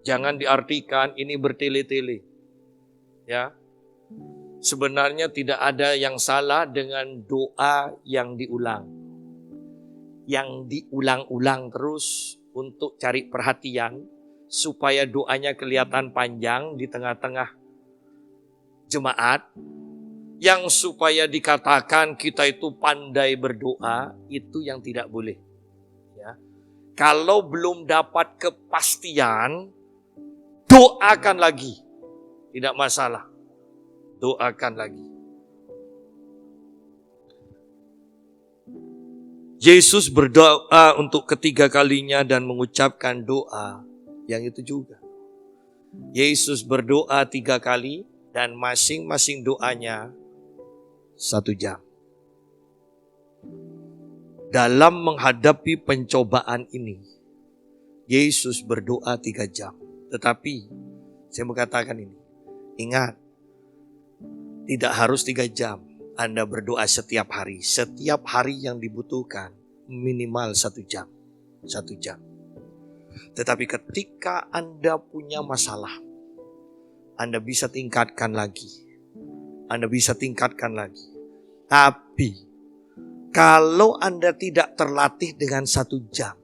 Jangan diartikan ini bertele-tele. Ya. Sebenarnya tidak ada yang salah dengan doa yang diulang. Yang diulang-ulang terus untuk cari perhatian supaya doanya kelihatan panjang di tengah-tengah jemaat. Yang supaya dikatakan kita itu pandai berdoa, itu yang tidak boleh. Ya. Kalau belum dapat kepastian, doakan lagi. Tidak masalah. Doakan lagi. Yesus berdoa untuk ketiga kalinya dan mengucapkan doa yang itu juga. Yesus berdoa 3 kali dan masing-masing doanya 1 jam. Dalam menghadapi pencobaan ini, Yesus berdoa 3 jam. Tetapi, saya mau katakan ini, ingat, tidak harus 3 jam. Anda berdoa setiap hari. Setiap hari yang dibutuhkan, minimal 1 jam. 1 jam. Tetapi ketika Anda punya masalah, Anda bisa tingkatkan lagi. Anda bisa tingkatkan lagi. Tapi, kalau Anda tidak terlatih dengan 1 jam,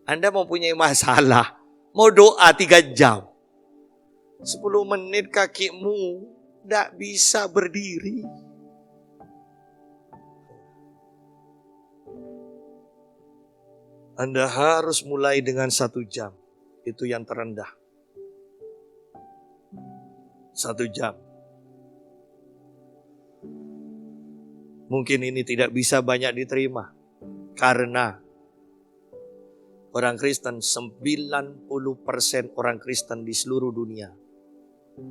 Anda mempunyai masalah, mau doa 3 jam. 10 menit kakimu tidak bisa berdiri. Anda harus mulai dengan 1 jam. Itu yang terendah. 1 jam. Mungkin ini tidak bisa banyak diterima. Karena orang Kristen, 90% orang Kristen di seluruh dunia.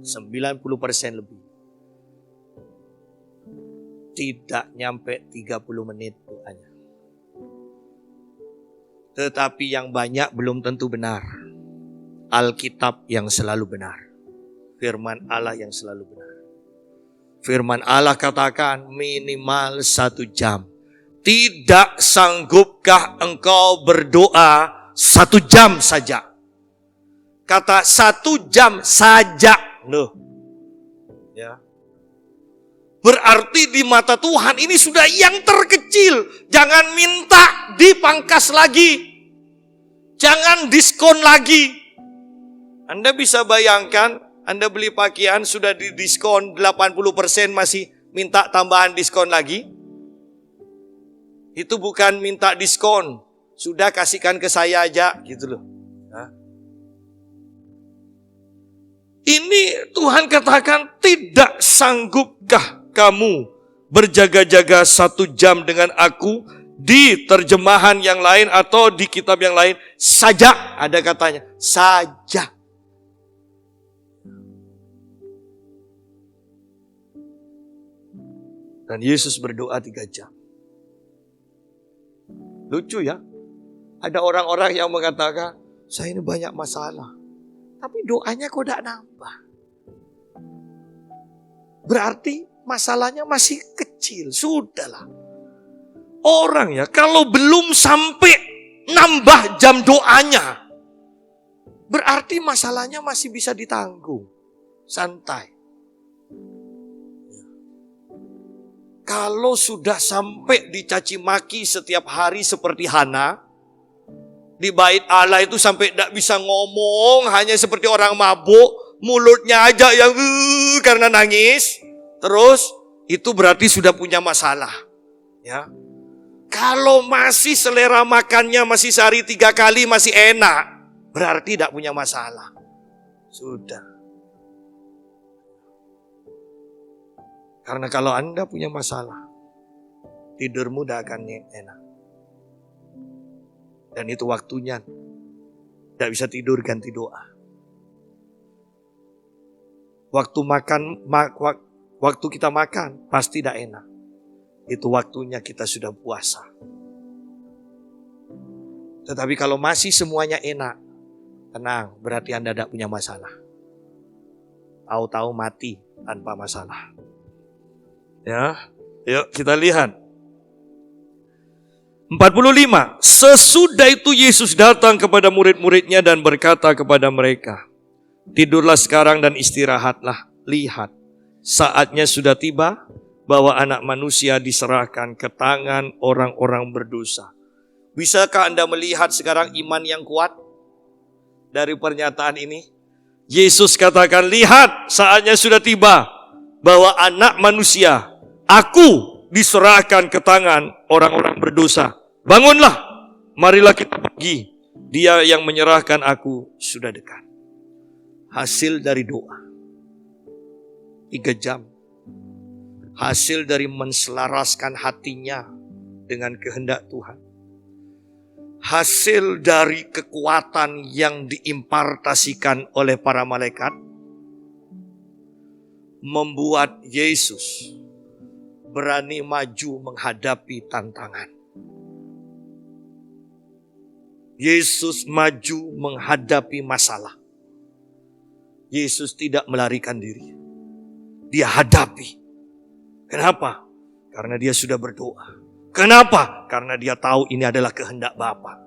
90% lebih. Tidak nyampe 30 menit doanya. Tetapi yang banyak belum tentu benar. Alkitab yang selalu benar. Firman Allah yang selalu benar. Firman Allah katakan minimal 1 jam. tidak sanggupkah engkau berdoa 1 jam saja? Kata 1 jam saja. Loh. Ya. Berarti di mata Tuhan ini sudah yang terkecil. Jangan minta dipangkas lagi. Jangan diskon lagi. Anda bisa bayangkan, Anda beli pakaian sudah didiskon 80%, masih minta tambahan diskon lagi? Itu bukan minta diskon. Sudah kasihkan ke saya aja gitu loh. Ini Tuhan katakan, tidak sanggupkah kamu berjaga-jaga 1 jam dengan aku? Di terjemahan yang lain atau di kitab yang lain, saja ada katanya, saja. Dan Yesus berdoa 3 jam. Lucu ya, ada orang-orang yang mengatakan, saya ini banyak masalah, tapi doanya kok tidak nambah. Berarti masalahnya masih kecil, sudahlah. Orang ya, kalau belum sampai nambah jam doanya, berarti masalahnya masih bisa ditanggung. Santai. Kalau sudah sampai dicaci maki setiap hari seperti Hana, di bait Allah itu sampai tidak bisa ngomong, hanya seperti orang mabuk, mulutnya aja yang karena nangis, terus itu berarti sudah punya masalah. Ya. Kalau masih selera makannya masih sehari 3 kali masih enak, berarti tidak punya masalah. Sudah. Karena kalau Anda punya masalah, tidurmu tidak akan enak. Dan itu waktunya. Tidak bisa tidur, ganti doa. Waktu kita makan pasti tidak enak. Itu waktunya kita sudah puasa. Tetapi kalau masih semuanya enak, tenang, berarti Anda tidak punya masalah. Tahu-tahu mati tanpa masalah. Ya, yuk kita lihat. 45. Sesudah itu Yesus datang kepada murid-muridnya dan berkata kepada mereka, tidurlah sekarang dan istirahatlah. Lihat, saatnya sudah tiba bahwa anak manusia diserahkan ke tangan orang-orang berdosa. Bisakah Anda melihat sekarang iman yang kuat dari pernyataan ini? Yesus katakan, lihat saatnya sudah tiba bahwa anak manusia, aku diserahkan ke tangan orang-orang berdosa. Bangunlah, marilah kita pergi. Dia yang menyerahkan aku sudah dekat. Hasil dari doa 3 jam. Hasil dari menselaraskan hatinya dengan kehendak Tuhan. Hasil dari kekuatan yang diimpartasikan oleh para malaikat. Membuat Yesus berani maju menghadapi tantangan. Yesus maju menghadapi masalah. Yesus tidak melarikan diri. Dia hadapi. Kenapa? Karena dia sudah berdoa. Kenapa? Karena dia tahu ini adalah kehendak Bapa.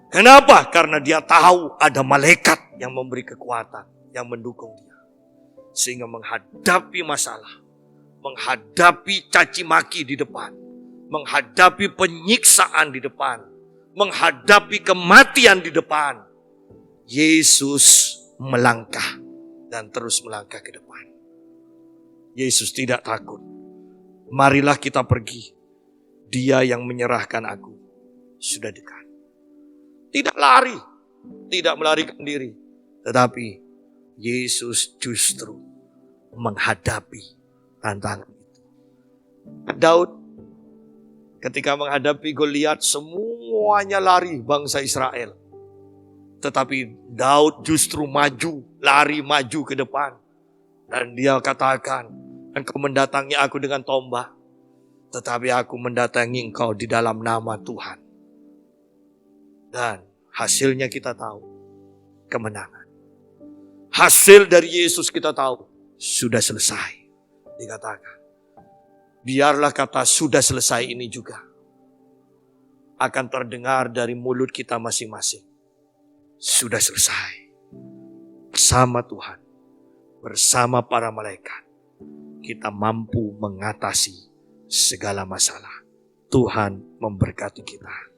Kenapa? Karena dia tahu ada malaikat yang memberi kekuatan, yang mendukung dia. Sehingga menghadapi masalah, menghadapi caci maki di depan, menghadapi penyiksaan di depan, menghadapi kematian di depan, Yesus melangkah dan terus melangkah ke depan. Yesus tidak takut. Marilah kita pergi. Dia yang menyerahkan aku sudah dekat. Tidak lari, tidak melarikan diri, tetapi Yesus justru menghadapi tantangan itu. Daud ketika menghadapi Goliat, semuanya lari bangsa Israel. Tetapi Daud justru maju, lari maju ke depan. Dan dia katakan, engkau mendatangi aku dengan tombak, tetapi aku mendatangi engkau di dalam nama Tuhan. Dan hasilnya kita tahu, kemenangan. Hasil dari Yesus kita tahu, sudah selesai. Dikatakan, biarlah kata sudah selesai ini juga akan terdengar dari mulut kita masing-masing. Sudah selesai. Bersama Tuhan, bersama para malaikat, kita mampu mengatasi segala masalah. Tuhan memberkati kita.